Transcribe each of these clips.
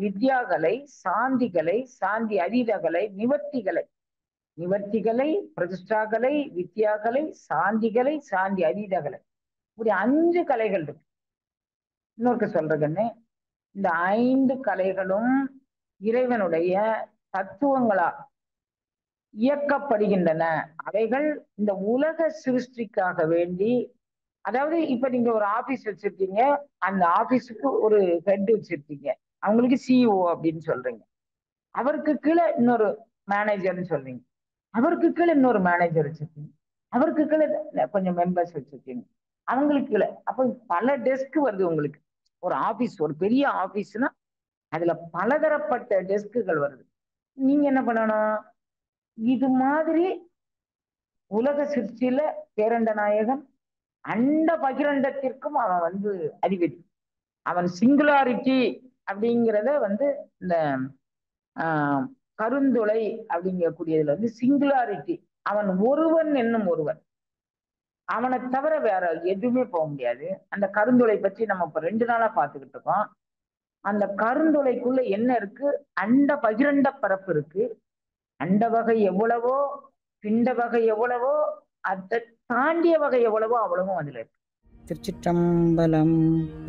வித்யாகலை, சாந்திகலை, சாந்தி அதீதகலை, நிவர்த்திகலை, பிரதிஷ்டாகலை, வித்யாகலை, சாந்திகலை, சாந்தி அதீதகலை, இப்படி 5 கலைகள் இருக்கு. இன்னொருக்கு சொல்றதுன்னு, இந்த 5 கலைகளும் இறைவனுடைய தத்துவங்களா இயக்கப்படுகின்றன. அவைகள் இந்த உலக சிருஷ்டிக்காக வேண்டி, அதாவது இப்ப நீங்க ஒரு ஆபீஸ் வச்சிருக்கீங்க, அந்த ஆபீஸுக்கு ஒரு ஹெட் வச்சிருக்கீங்க, அவங்களுக்கு சிஇஓ அப்படின்னு சொல்றீங்க. அவருக்கு கீழே இன்னொரு மேனேஜர்னு சொல்றீங்க, அவருக்கு கீழே இன்னொரு மேனேஜர் வச்சிருக்கீங்க, அவருக்கு கீழே கொஞ்சம் மெம்பர்ஸ் வச்சிருக்கீங்க, அவங்களுக்கு கீழே. அப்போ பல டெஸ்க் வருது உங்களுக்கு. ஒரு ஆபீஸ், ஒரு பெரிய ஆபீஸ்னா அதுல பலதரப்பட்ட டெஸ்க்குகள் வருது. நீங்க என்ன பண்ணணும்? இது மாதிரி உலக சிருஷ்டியில பேரண்ட நாயகன் அண்ட பகிரண்டத்திற்கும் அவன் அதிபதி. அவன் சிங்குலாரிட்டி அப்படிங்கிறத இந்த ஆஹ் கருந்துளை அப்படிங்கக்கூடியதுல சிங்குலாரிட்டி, அவன் ஒருவன் என்னும் ஒருவன், அவனை தவிர வேற எதுவுமே போக முடியாது. அந்த கருந்துளை பற்றி நம்ம இப்ப 2 நாளா பார்த்துக்கிட்டு இருக்கோம். அந்த கருந்துளைக்குள்ள என்ன இருக்கு? அண்ட பகிரண்ட பரப்பு இருக்கு. அண்ட வகை எவ்வளவோ, பிண்ட வகை எவ்வளவோ, அதை தாண்டிய வகை எவ்வளவோ அவ்வளவும் அதுல இருக்கு. திருச்சிற்றம்பலம்.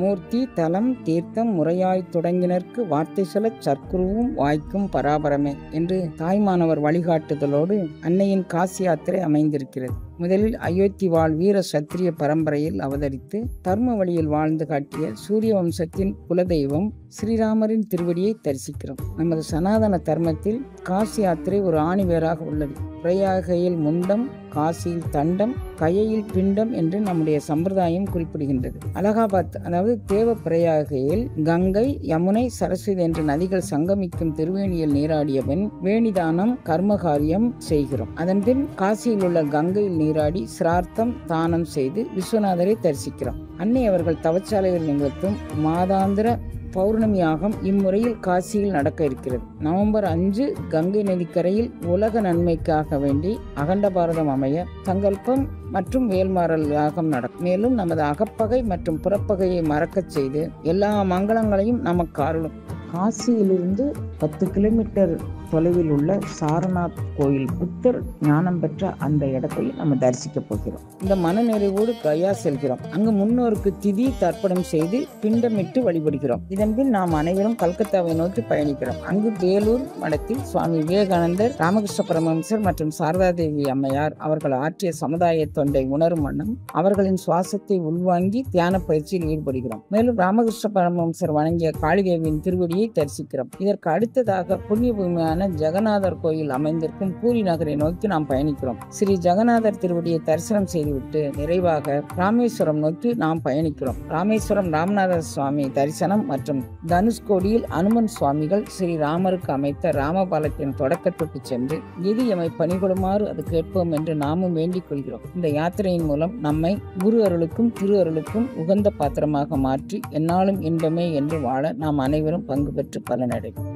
மூர்த்தி தலம் தீர்த்தம் முறையாய் தொடங்கினர்க்கு வார்த்தை சொல்லச் சற்குருவும் வாய்க்கும் பராபரமே என்று தாய்மானவர் வழிகாட்டுதலோடு அன்னையின் காசி யாத்திரை அமைந்திருக்கிறது. முதலில் அயோத்தி வாழ் வீர சத்திரிய பரம்பரையில் அவதரித்து தர்ம வழியில் வாழ்ந்து காட்டிய சூரிய வம்சத்தின் குலதெய்வம் ஸ்ரீராமரின் திருவடியை தரிசிக்கிறோம். நமது சனாதன தர்மத்தில் காசி யாத்திரை ஒரு ஆணிவேராக உள்ளது. பிரயாகையில் முண்டம், காசியில் தண்டம், கயையில் பிண்டம் என்று நம்முடைய சம்பிரதாயம் குறிப்பிடுகின்றது. அலகாபாத் அதாவது தேவ பிரயாகையில் கங்கை, யமுனை, சரஸ்வதி என்ற நதிகள் சங்கமிக்கும் திருவேணியில் நீராடிய பின் வேணிதானம் கர்மகாரியம் செய்கிறோம். அதன்பின் காசியில் உள்ள கங்கையில் நீராடி சிரார்த்தம் தானம் செய்து விஸ்வநாதரை தரிசிக்கிறோம். அன்னை அவர்கள் தவச்சாலையில் நிகழ்த்தும் மாதாந்திர பௌர்ணமியாகம் இம்முறையில் காசியில் நடக்க இருக்கிறது. நவம்பர் 5 கங்கை நதிக்கரையில் உலக நன்மைக்காக வேண்டி அகண்ட பாரதம் அமைய சங்கல்பம் மற்றும் வேல்மாறல் யாகம் நடக்கும். மேலும் நமது அகப்பகை மற்றும் புறப்பகையை மறக்கச் செய்து எல்லா மங்களங்களையும் நமக்கு அருளும். காசியிலிருந்து 10 கிலோமீட்டர் தொலைவில் உள்ள சாரநாத் கோயில், புத்தர் ஞானம் பெற்ற அந்த இடத்தை நம்ம தரிசிக்க போகிறோம். இந்த மனநிறைவோடு கயா செல்கிறோம். அங்கு முன்னோருக்கு திதி தர்ப்பணம் செய்து பிண்டமிட்டு வழிபடுகிறோம். இதன்பின் நாம் அனைவரும் கல்கத்தாவை நோக்கி பயணிக்கிறோம். அங்கு வேலூர் மடத்தில் சுவாமி விவேகானந்தர், ராமகிருஷ்ண பரமஹம்சர் மற்றும் சாரதாதேவி அம்மையார் அவர்கள் ஆற்றிய சமுதாய தொண்டை உணரும் வண்ணம் அவர்களின் சுவாசத்தை உள்வாங்கி தியான பயிற்சியில் ஈடுபடுகிறோம். மேலும் ராமகிருஷ்ண பரமஹம்சர் வணங்கிய காளிதேவியின் திருவடியை தரிசிக்கிறோம். இதற்கு அடுத்ததாக புண்ணிய பூமியான ஜெகநாதர் கோயில் அமைந்திருக்கும் பூரி நகரை நோக்கி நாம் பயணிக்கிறோம். ஸ்ரீ ஜெகநாதர் திருவடியை தரிசனம் செய்துவிட்டு நிறைவாக ராமேஸ்வரம் நோக்கி நாம் பயணிக்கிறோம். ராமேஸ்வரம் ராமநாத சுவாமி தரிசனம் மற்றும் தனுஷ்கோடியில் அனுமன் சுவாமிகள் ஸ்ரீ ராமருக்கு அமைத்த ராமபாலத்தின் தொடக்கத்துக்கு சென்று எது எமை பணிகொடுமாறு அது கேட்போம் என்று நாமும் வேண்டிக் கொள்கிறோம். இந்த யாத்திரையின் மூலம் நம்மை குரு அருளுக்கும் திரு அருளுக்கும் உகந்த பாத்திரமாக மாற்றி எந்நாளும் இன்பமே என்று வாழ நாம் அனைவரும் பங்கு பெற்று பலனடைவோம்.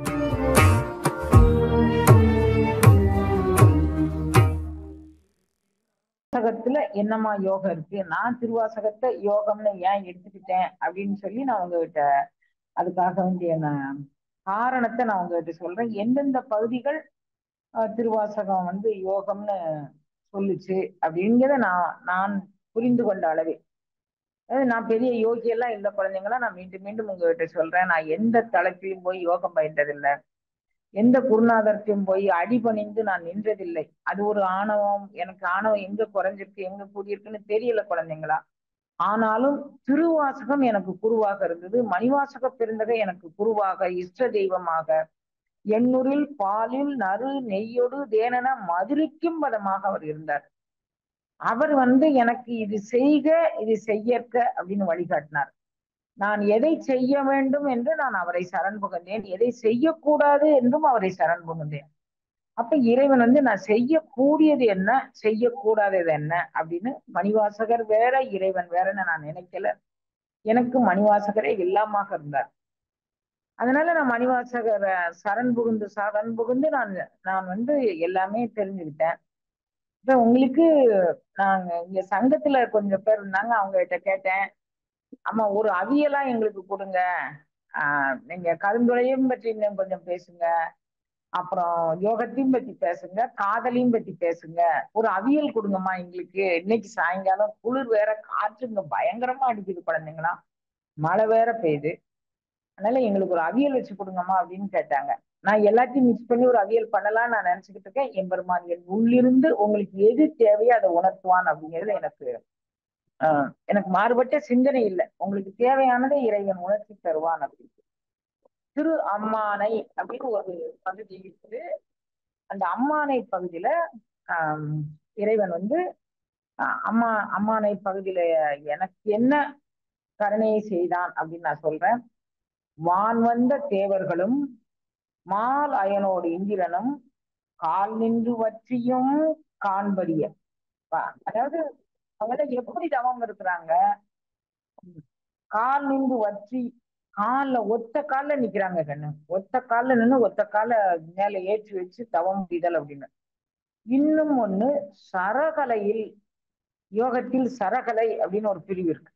திருவாசகத்துல என்னமா யோகம் இருக்கு, நான் திருவாசகத்தை யோகம்னு ஏன் எடுத்துக்கிட்டேன் அப்படின்னு சொல்லி நான் உங்ககிட்ட அதுக்காக வேண்டிய காரணத்தை நான் உங்ககிட்ட சொல்றேன். எந்தெந்த பகுதிகள் திருவாசகம் யோகம்னு சொல்லுச்சு அப்படிங்கிறத நான் புரிந்து கொண்ட அளவே, அதாவது நான் பெரிய யோகியெல்லாம் இல்லை குழந்தைங்களா, நான் மீண்டும் மீண்டும் உங்ககிட்ட சொல்றேன். நான் எந்த தளத்திலும் போய் யோகம் பயின்றதில்லை, எந்த குருநாதர்த்தையும் போய் அடிபணிந்து நான் நின்றதில்லை. அது ஒரு ஆணவம். எனக்கு ஆணவம் எங்க குறைஞ்சிருக்கு எங்க கூடியிருக்குன்னு தெரியல குழந்தைங்களா. ஆனாலும் திருவாசகம் எனக்கு குருவாக இருந்தது. மணிவாசக பெருந்தகை எனக்கு குருவாக, இஷ்ட தெய்வமாக, எண்ணூரில் பாலில் நறு நெய்யோடு தேனென மதுரிக்கும் பதமாக அவர் இருந்தார். அவர் எனக்கு இது செய்க இது செய்யற்க அப்படின்னு வழிகாட்டினார். நான் எதை செய்ய வேண்டும் என்று நான் அவரை சரண் புகுந்தேன், எதை செய்யக்கூடாது என்றும் அவரை சரண் புகுந்தேன். அப்ப இறைவன் நான் செய்யக்கூடியது என்ன செய்யக்கூடாதது என்ன அப்படின்னு, மணிவாசகர் வேற இறைவன் வேறன்னு நான் நினைக்கல. எனக்கு மணிவாசகரே எல்லாமாக இருந்தார். அதனால நான் மணிவாசகர் சரண் புகுந்து நான் எல்லாமே தெரிஞ்சுக்கிட்டேன். இப்ப உங்களுக்கு நாங்க இங்க சங்கத்துல கொஞ்சம் பேர் இருந்தாங்க, அவங்க கிட்ட கேட்டேன், ஆமா ஒரு அவியலா எங்களுக்கு கொடுங்க நீங்க கருந்துளையும் பற்றி இன்னும் கொஞ்சம் பேசுங்க. அப்புறம் யோகத்தையும் பத்தி பேசுங்க, காதலையும் பத்தி பேசுங்க. ஒரு அவியல் கொடுங்கம்மா எங்களுக்கு. இன்னைக்கு சாயங்காலம் குளிர் வேற, காற்றுங்க பயங்கரமா அடிக்குது குழந்தைங்களா, மழை வேற பெய்யுது. அதனால எங்களுக்கு ஒரு அவியல் வச்சு கொடுங்கம்மா அப்படின்னு கேட்டாங்க. நான் எல்லாத்தையும் மிக்ஸ் பண்ணி ஒரு அவியல் பண்ணலாம்னு நான் நினைச்சுக்கிட்டு இருக்கேன். எம்பெருமான் என் உள்ளிருந்து உங்களுக்கு எது தேவையோ அதை உணர்த்துவான் அப்படிங்கிறது எனக்கு மாறுபட்ட சிந்தனை இல்லை. உங்களுக்கு தேவையானதை இறைவன் உணர்த்தி தருவான் அப்படின்னு. திரு அம்மானை அப்படின்னு ஒரு பகுதி இருக்குது. அந்த அம்மானை பகுதியில ஆஹ் இறைவன் வந்து அம்மானை பகுதியில எனக்கு என்ன கருணையை செய்தான் அப்படின்னு நான் சொல்றேன். வான் வந்த தேவர்களும் மால் அயனோடு இந்திரனும் கால் நின்று வற்றியும் காண்பறிய. அதாவது அவங்க எப்படி தவம் இருக்கிறாங்க, கால் நின்று வற்றி, ஒத்த கால்ல நிக்கிறாங்க கண்ணு. ஒத்த கால்ல நின்று ஒத்த கால மேல ஏற்றி வச்சு தவம் முடிதல் அப்படின்னு. இன்னும் ஒண்ணு, சரகலையில், யோகத்தில் சரகலை அப்படின்னு ஒரு பிரிவு இருக்கு.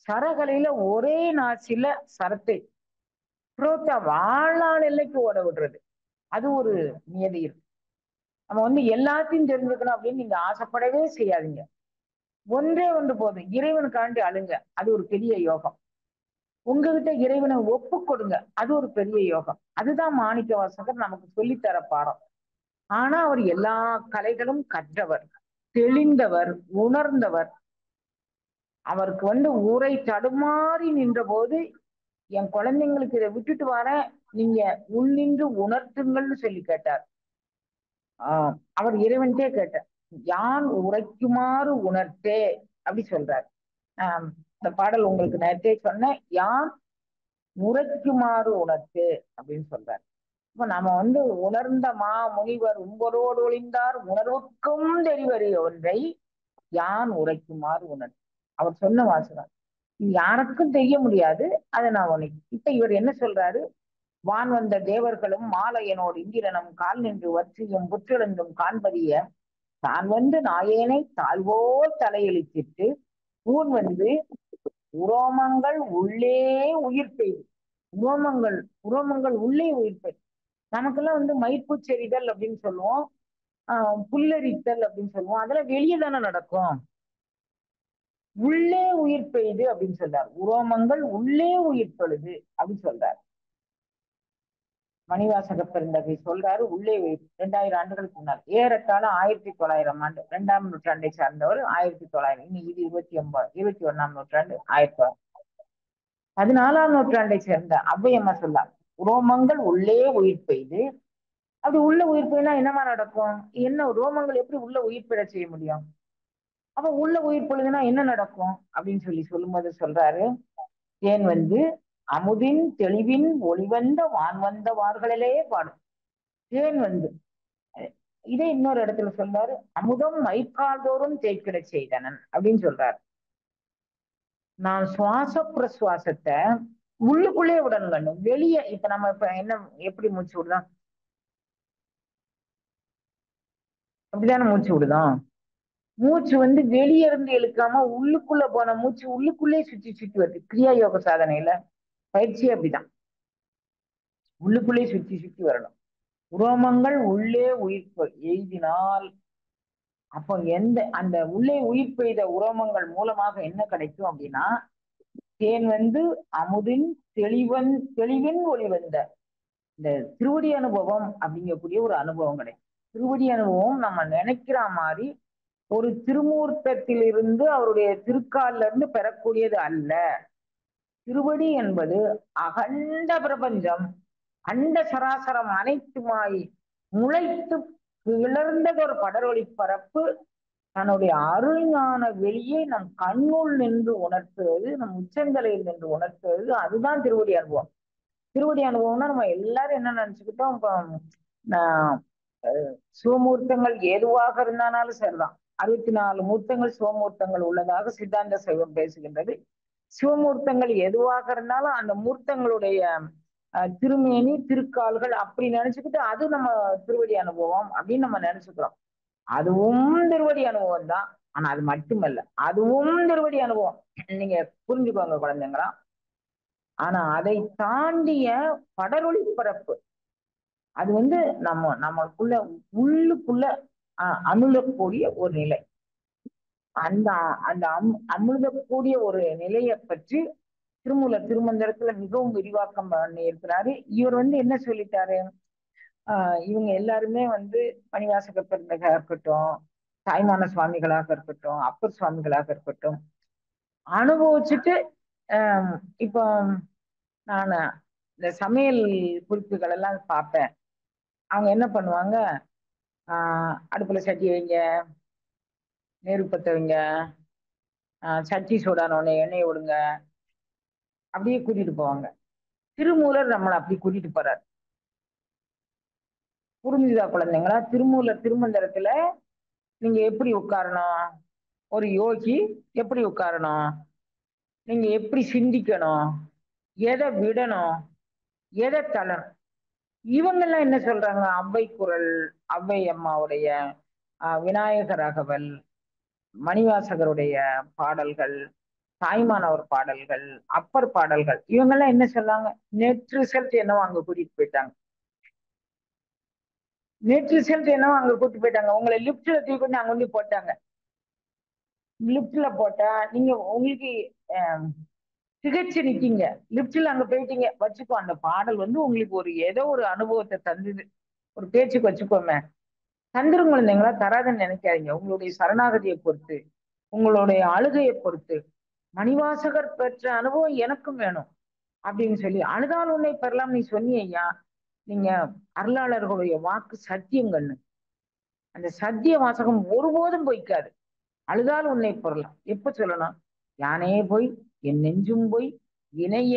சரகலையில ஒரே நாசில சரத்தை புரோத்த வாழ்நாள் எல்லைக்கு ஓட விடுறது. அது ஒரு நியதி இருக்கு. நம்ம வந்து எல்லாத்தையும் தெரிஞ்சுக்கணும் அப்படின்னு நீங்க ஆசைப்படவே செய்யாதீங்க. ஒன்றே ஒன்று போதும், இறைவனுக்காண்டி அழுங்க. அது ஒரு பெரிய யோகம். உங்ககிட்ட இறைவனை ஒப்பு கொடுங்க, அது ஒரு பெரிய யோகம். அதுதான் மாணிக்க வாசகர் நமக்கு சொல்லித்தர பாடம். ஆனா அவர் எல்லா கலைகளும் கற்றவர், தெளிந்தவர், உணர்ந்தவர். அவருக்கு வந்து ஊரை தடுமாறி நின்ற போது, என் குழந்தைங்களுக்கு இதை விட்டுட்டு வர, நீங்க உள்நின்று உணர்த்துங்கள்னு சொல்லி கேட்டார். அவர் இறைவன்கிட்டே கேட்டார், யான் உரைக்குமாறு உணர்த்தே அப்படி சொல்றார். இந்த பாடல் உங்களுக்கு நேரத்தே சொன்னேன், யான் உரைக்குமாறு உணர்த்தே அப்படின்னு சொல்றார். இப்ப நம்ம வந்து உணர்ந்த முனிவர் உங்களோடு ஒளிந்தார் உணர்வுக்கும் தெரிவறிய ஒன்றை யான் உரைக்குமாறு உணர்த்து. அவர் சொன்ன வாசகம் யாருக்கும் தெரிய முடியாது, அதை நான் உனக்கு. இப்ப இவர் என்ன சொல்றாரு, வான் வந்த தேவர்களும் மாலையனோடு இந்திரனும் கால் நின்று வற்றியும் புற்றெழுந்தும் காண்பறிய தான் வந்து நாயேனை தாழ்வோர் தலையெழுத்திட்டு ஊன் வந்து உரோமங்கள் உள்ளே உயிர் பெய்து. உரோமங்கள் உள்ளே உயிர் பெய்து. நமக்கெல்லாம் வந்து மயிர்பூச்செறிதல் அப்படின்னு சொல்லுவோம், புல்லரித்தல் அப்படின்னு சொல்லுவோம். அதெல்லாம் வெளியே தானே நடக்கும். உள்ளே உயிர் பெய்து அப்படின்னு சொல்றார். உரோமங்கள் உள்ளே உயிர் பெழுது அப்படின்னு சொல்றார். மணிவாசக பெருந்தகை சொல்றாரு, உள்ளே 2000 ஆண்டுகளுக்கு முன்னால், ஏறத்தாழ 1900 ஆண்டு, 2ஆம் நூற்றாண்டை சார்ந்தவர். 1900, இன்னும் இது 21ஆம் நூற்றாண்டு, 14ஆம் நூற்றாண்டை சேர்ந்த ஔவையம்மா சொல்லார், உரோமங்கள் உள்ளே உயிர் பெய்து. அப்படி உள்ள உயிர் பெய்னா என்னமா நடக்கும்? என்ன ரோமங்கள் எப்படி உள்ள உயிர் பெற செய்ய முடியும்? அப்ப உள்ள உயிர் பொழுதுனா என்ன நடக்கும் அப்படின்னு சொல்லும்போது சொல்றாரு, தேன் வந்து அமுதின் தெளிவின் ஒளிவந்த வான் வந்த வார்களிலே பாடும். தேன் வந்து இதே இன்னொரு இடத்துல சொல்றாரு, அமுதம் மயிர்கால்தோறும் தேய்க்கிட செய்தனன் அப்படின்னு சொல்றாரு. நான் சுவாச பிரசுவாசத்தை உள்ளுக்குள்ளே விடணும், வெளியே. இப்ப நம்ம இப்ப என்ன எப்படி மூச்சு விடுதான், அப்படிதானே மூச்சு விடுதோம். மூச்சு வந்து வெளியே இருந்து இழுக்காம உள்ளுக்குள்ள போன மூச்சு உள்ளுக்குள்ளே சுற்றி சுற்றி வருது. கிரியா யோக சாதனையில பயிற்சி அப்படிதான், உள்ளுக்குள்ளே சுற்றி சுற்றி வரணும். உரோமங்கள் உள்ளே உயிர் எய்தினால், அப்போ அந்த உள்ளே உயிர் பெய்த உரோமங்கள் மூலமாக என்ன கிடைக்கும் அப்படின்னா, தேன் வந்து அமுதின் தெளிவின் ஒளி வந்த இந்த திருவடி அனுபவம் அப்படிங்கக்கூடிய ஒரு அனுபவம் கிடைக்கும். திருவடி அனுபவம் நம்ம நினைக்கிற மாதிரி ஒரு திருமூர்த்தத்திலிருந்து அவருடைய திருக்கால்ல இருந்து பெறக்கூடியது அல்ல. திருவடி என்பது அகண்ட பிரபஞ்சம், அண்ட சராசரம் அனைத்துமாய் முளைத்து கிளர்ந்ததொரு படரொளி பரப்பு, தன்னுடைய அருஞான வெளியே நம் கண்ணுள் நின்று உணர்த்துவது, நம் உச்சந்தலையில் நின்று உணர்த்துவது, அதுதான் திருவடி அனுபவம். திருவடி அனுபவம்னா நம்ம எல்லாரும் என்ன நினைச்சுக்கிட்டோம், இப்போ சிவமூர்த்தங்கள் ஏதுவாக இருந்தாலும் சரிதான். 64 மூர்த்தங்கள் சிவமூர்த்தங்கள் உள்ளதாக சித்தாந்த சைவம் பேசுகின்றது. சிவமூர்த்தங்கள் எதுவாக இருந்தாலும் அந்த மூர்த்தங்களுடைய திருமேனி திருக்கால்கள் அப்படி நினைச்சுக்கிட்டு அது நம்ம திருவடி அனுபவம் அப்படின்னு நம்ம நினைச்சுக்கிறோம். அதுவும் திருவடி அனுபவம் தான். ஆனா அது மட்டுமல்ல, அதுவும் திருவடி அனுபவம். நீங்க புரிஞ்சுக்கோங்க குழந்தைங்களா. ஆனா அதை தாண்டிய படரொளி பரப்பு அது நம்மளுக்குள்ள உள்ளுக்குள்ள அமிழக்கூடிய ஒரு நிலை. அந்த அந்த அமிழ்தக்கூடிய ஒரு நிலையை பற்றி திருமூலர் திருமந்திரத்துல மிகவும் விரிவாக்கம் பண்ணி இருக்கிறாரு. இவர் என்ன சொல்லிட்டாரு, இவங்க எல்லாருமே மணிவாசக பெருந்தகையா இருக்கட்டும், தாய்மான சுவாமிகளாக இருக்கட்டும், அப்பர் சுவாமிகளாக இருக்கட்டும், அனுபவிச்சுட்டு இப்போ நான் இந்த சமையல் குறிப்புகள் எல்லாம் பார்ப்பேன். அவங்க என்ன பண்ணுவாங்க, அடுப்புல சட்டி வைங்க, நெருப்பத்த வைங்க, சட்டி சூடான உடனே எண்ணெய் விடுங்க, அப்படியே கூட்டிட்டு போவாங்க. திருமூலர் நம்மளை அப்படி கூட்டிட்டு போறாரு. புரிஞ்சுதா குழந்தைங்களா? திருமூலர் திருமந்திரத்துல நீங்க எப்படி உட்காரணும், ஒரு யோகி எப்படி உட்காரணும், நீங்க எப்படி சிந்திக்கணும், எதை விடணும், எதை தளரணும், இவங்கெல்லாம் என்ன சொல்றாங்க, அவ்வை குரல், அவ்வை அம்மாவுடைய விநாயகர் அகவல், மணிவாசகருடைய பாடல்கள், தாய்மானவர் பாடல்கள், அப்பர் பாடல்கள், இவங்கெல்லாம் என்ன சொன்னாங்க, நெட் ரிசல்ட் என்னவோ அங்க கூட்டிட்டு போயிட்டாங்க. நெட் ரிசல்ட் என்னவோ அங்க கூட்டிட்டு போயிட்டாங்க. உங்களை லிப்ட்ல தூக்கி கொண்டு அங்க வந்து போட்டாங்க. லிப்ட்ல போட்டா நீங்க உங்களுக்கு திகச்சு நிக்கீங்க. லிப்ட்ல அங்க போயிட்டீங்க வச்சுக்கோ, அந்த பாடல் உங்களுக்கு ஒரு ஏதோ ஒரு அனுபவத்தை தந்தது. ஒரு பேச்சுக்கு வச்சுக்கோமே, தந்துரும் குழந்தைங்களா, தராதுன்னு நினைக்காதீங்க. உங்களுடைய சரணாகதியை பொறுத்து, உங்களுடைய அழுகையை பொறுத்து, மணிவாசகர் பெற்ற அனுபவம் எனக்கும் வேணும் அப்படின்னு சொல்லி அழுதால் உன்னை பெறலாம் நீ சொன்னீங்க. நீங்க அருளாளர்களுடைய வாக்கு சத்தியங்கன்னு, அந்த சத்திய வாசகம் ஒருபோதும் பொய்க்காது. அழுதால் உன்னை பெறலாம். எப்ப சொல்லணும், யானையே போய் என் நெஞ்சும் போய் வினைய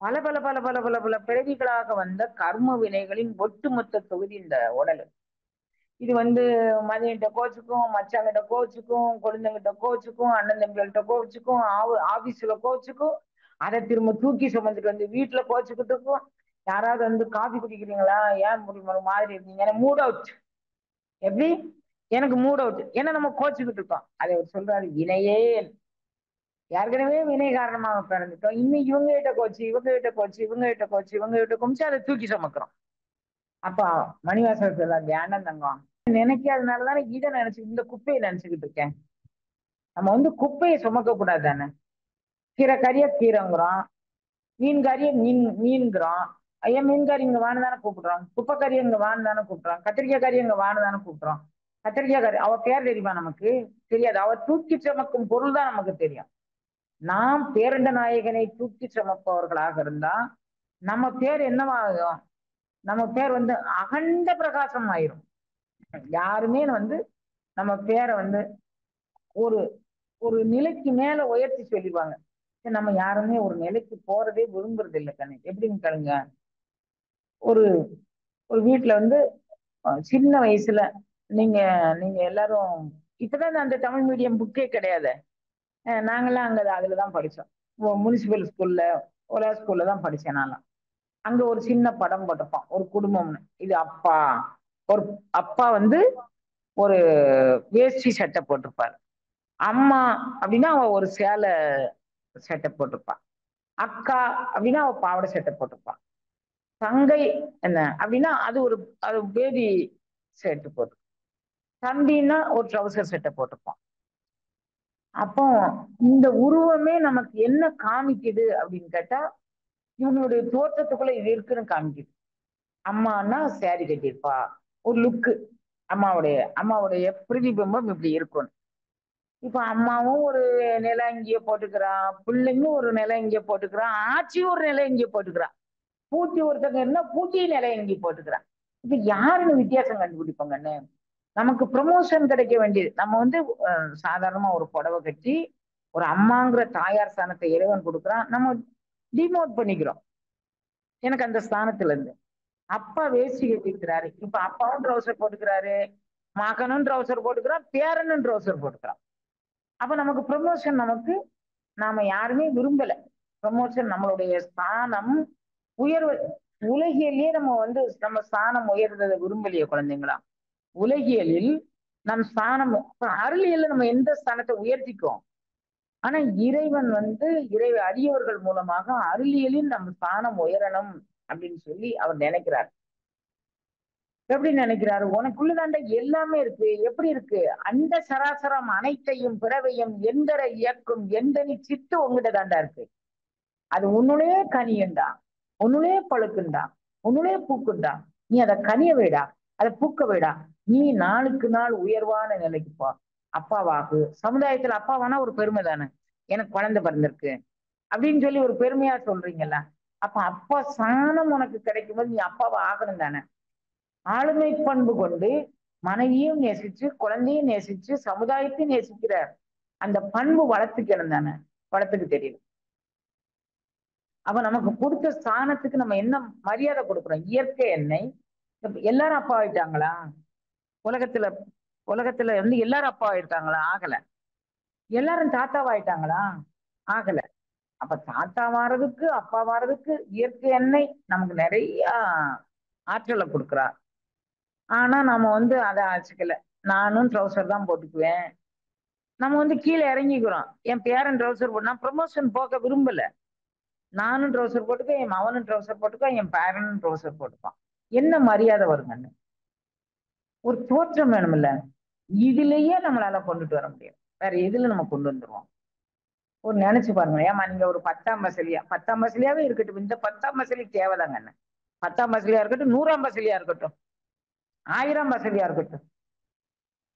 பல பல பல பல பல பல பிறவிகளாக வந்த கர்ம வினைகளின் ஒட்டுமொத்த தொகுதி இந்த உடல். இது மதியிட்ட கோச்சுக்கும், மச்சாங்கிட்ட கோச்சுக்கும், குழந்தைங்கிட்ட கோச்சுக்கும், அண்ணன் தம்பிகள்கிட்ட கோச்சுக்கும், ஆபீஸ்ல கோச்சுக்கும், அதை திரும்ப தூக்கி சுமந்துட்டு வீட்டுல கோச்சுக்கிட்டு இருக்கும். யாராவது காஃபி குடிக்கிறீங்களா, ஏன் ஒரு மாதிரி இருக்கீங்க, எனக்கு மூட் அவுட். எப்படி எனக்கு மூட் அவுட், ஏன்னா நம்ம கோச்சுக்கிட்டு இருக்கோம். அதை சொல்றாரு, வினையே ஏற்கனவே வினை காரணமாக பிறந்துட்டோம், இன்னும் இவங்க கிட்ட கோச்சு, இவங்க கிட்ட கோச்சு, இவங்க கிட்ட கோச்சு, இவங்க கிட்ட கோச்சு, அதை தூக்கி சுமக்கிறோம். அப்ப மணிவாசகர் சொல்ல தியானம் தங்கம் நினைக்காதனாலதானே இதை நினைச்சு இந்த குப்பையை நினைச்சுக்கிட்டு இருக்கேன். நம்ம குப்பையை சுமக்க கூடாது தானே. கீரை கறிய கீரைங்கிறோம், மீன் கறிய மீன்கிறோம். ஐயா மீன்காரி இங்க வான்னு தானே கூப்பிடுறோம், குப்பை கறி இங்க வான்னு தானே கூப்பிடுறோம், கத்திரிக்காய் கறி இங்க வான்னு தானே கூப்பிடுறோம். கத்திரிக்காய் கறி அவ பேர் தெரியுமா நமக்கு? தெரியாது. அவ தூக்கி சுமக்கும் பொருள் தான் நமக்கு தெரியும். நாம் பேரண்ட நாயகனை தூக்கி சுமப்பவர்களாக இருந்தா நம்ம பேர் என்னவாகும், நம்ம பேர் அகண்ட பிரகாசம் ஆயிரும். யாருமே நம்ம பேரை ஒரு ஒரு நிலைக்கு மேல உயர்த்தி சொல்லிடுவாங்க. நம்ம யாருமே ஒரு நிலைக்கு போறதே விரும்புறது இல்லை கண்ணு. எப்படின்னு கேளுங்க, ஒரு ஒரு வீட்டுல சின்ன வயசுல நீங்க நீங்க எல்லாரும் இப்பதான் அந்த தமிழ் மீடியம் புக்கே கிடையாது. நாங்கெல்லாம் அதுலதான் படிச்சோம். முனிசிபல் ஸ்கூல்ல ஒரு ஸ்கூல்ல தான் படிச்சேன் நான்லாம். அங்க ஒரு சின்ன படம் போட்டிருப்போம், ஒரு குடும்பம்னு. இது அப்பா, ஒரு அப்பா ஒரு வேஷ்டி சட்டை போட்டிருப்பாரு. அம்மா அப்படின்னா அவ ஒரு சேலை சட்டை போட்டிருப்பான். அக்கா அப்படின்னா அவ பாவாடை சட்டை போட்டிருப்பான். தங்கை என்ன அப்படின்னா அது பேபி செட்டு போட்டு, தம்பின்னா ஒரு ட்ரௌசர் செட்டை போட்டிருப்பான். அப்போ இந்த உருவமே நமக்கு என்ன காமிக்குது அப்படின்னு கேட்டா, இவனுடைய தோற்றத்துக்குள்ள இது இருக்குன்னு காமிக்குது. அம்மானா சேரி கட்டியிருப்பா, ஒரு லுக்கு, அம்மாவுடைய பிரதிபிம்பம் இப்படி இருக்கணும். இப்ப அம்மாவும் ஒரு நிலை இங்கேயே போட்டுக்கிறான், பிள்ளைங்களும் ஒரு நிலை இங்கே போட்டுக்கிறான், ஆட்சியும் ஒரு நிலை இங்கே போட்டுக்கிறான், பூச்சி ஒருத்தங்க இருந்தா பூச்சி நிலை இங்கே போட்டுக்கிறான். இப்ப யாருன்னு வித்தியாசம் கண்டுபிடிப்பாங்கன்னு? நமக்கு ப்ரமோஷன் கிடைக்க வேண்டியது. நம்ம சாதாரணமா ஒரு புடவை கட்டி ஒரு அம்மாங்கிற தாயார் ஸ்தானத்தை இறைவன் கொடுக்குறான், நம்ம டிமோட் பண்ணிக்கிறோம். எனக்கு அந்த ஸ்தானத்துல இருந்து அப்பா வேஷ்டி கட்டிருக்கிறாரு, இப்ப அப்பாவும் ட்ரௌசர் போட்டுக்கிறாரு, மகனும் ட்ரௌசர் போட்டுக்கிறான், பேரனும் ட்ரௌசர் போட்டுக்கிறான். அப்ப நமக்கு ப்ரமோஷன் நாம யாருமே விரும்பல. ப்ரமோஷன் நம்மளுடைய ஸ்தானம் உயர்வு. உலகிலேயே நம்ம ஸ்தானம் உயர்றதை விரும்பலையே குழந்தைங்களா? உலகியலில் நம் ஸ்தானம், அருளியல்ல நம்ம எந்த ஸ்தானத்தை உயர்த்திக்கோம்? ஆனா இறைவன் அடியவர்கள் மூலமாக அருளியலில் நம்ம ஸ்தானம் உயரணும் அப்படின்னு சொல்லி அவர் நினைக்கிறார். எப்படி நினைக்கிறாரு? உனக்குள்ளதாண்ட எல்லாமே இருக்கு. எப்படி இருக்கு? அந்த சராசரம் அனைத்தையும் பிறவையும் எந்தர இயக்கும் எந்தனி சித்து உங்ககிட்ட தாண்டா இருக்கு. அது உன்னுடைய கனியண்டா, உன்னுடைய பழுக்குண்டா, உன்னுடைய பூக்குண்டா. நீ அதை கனிய வேடா, அதை பூக்க வேடா. நீ நாளுக்கு நாள் உயர்வான நிலைக்கு போ. அப்பாவாகு. சமுதாயத்துல அப்பாவானா ஒரு பெருமை தானே. எனக்கு குழந்தை பிறந்திருக்கு அப்படின்னு சொல்லி ஒரு பெருமையா சொல்றீங்கல்ல. அப்ப அப்பா சாணம் உனக்கு கிடைக்கும் போது நீ அப்பாவை ஆகணும் தானே. ஆளுமை பண்பு கொண்டு மனைவியும் நேசிச்சு, குழந்தையும் நேசிச்சு, சமுதாயத்தையும் நேசிக்கிற அந்த பண்பு வளர்த்துக்கணும் தானே. வளர்த்துக்கு தெரியல. அப்ப நமக்கு கொடுத்த ஸ்தானத்துக்கு நம்ம என்ன மரியாதை கொடுக்குறோம்? இயற்கை எண்ணெய். எல்லாரும் அப்பா ஆயிட்டாங்களா? உலகத்துல உலகத்துல எல்லாரும் அப்பா ஆயிட்டாங்களா? ஆகல. எல்லாரும் தாத்தாவாயிட்டாங்களா? ஆகல. அப்ப தாத்தா வாரதுக்கு அப்பா வாரதுக்கு இயற்கை எண்ணெய் நமக்கு நிறைய ஆற்றலை கொடுக்குறா. ஆனா நம்ம அதை ஆச்சுக்கல. நானும் ட்ரௌசர் தான் போட்டுக்குவேன். நம்ம கீழே இறங்கிக்கிறோம். என் பேரன் ட்ரௌசர் போட்டு நான் ப்ரமோஷன் போக விரும்பல. நானும் ட்ரௌசர் போட்டுக்கேன், என் மகனும் ட்ரௌசர் போட்டுக்கோ, என் பேரனும் ட்ரௌசர் போட்டுப்பான். என்ன மரியாதை வருங்கன்னு ஒரு தோற்றம் வேணும்ல. இதுலயே நம்மளால கொண்டுட்டு வர முடியும். வேற எதுல நம்ம கொண்டு வந்துருவோம்? ஒரு நினைச்சு பாருங்க. ஏமா நீங்க ஒரு 10ஆம் பசலியாவே இருக்கட்டும். இந்த 10ஆம் பசலி தேவைதாங்க. 10ஆம் பசலியா இருக்கட்டும், 100ஆம் பசலியா இருக்கட்டும், 1000ஆம் பசலியா இருக்கட்டும்,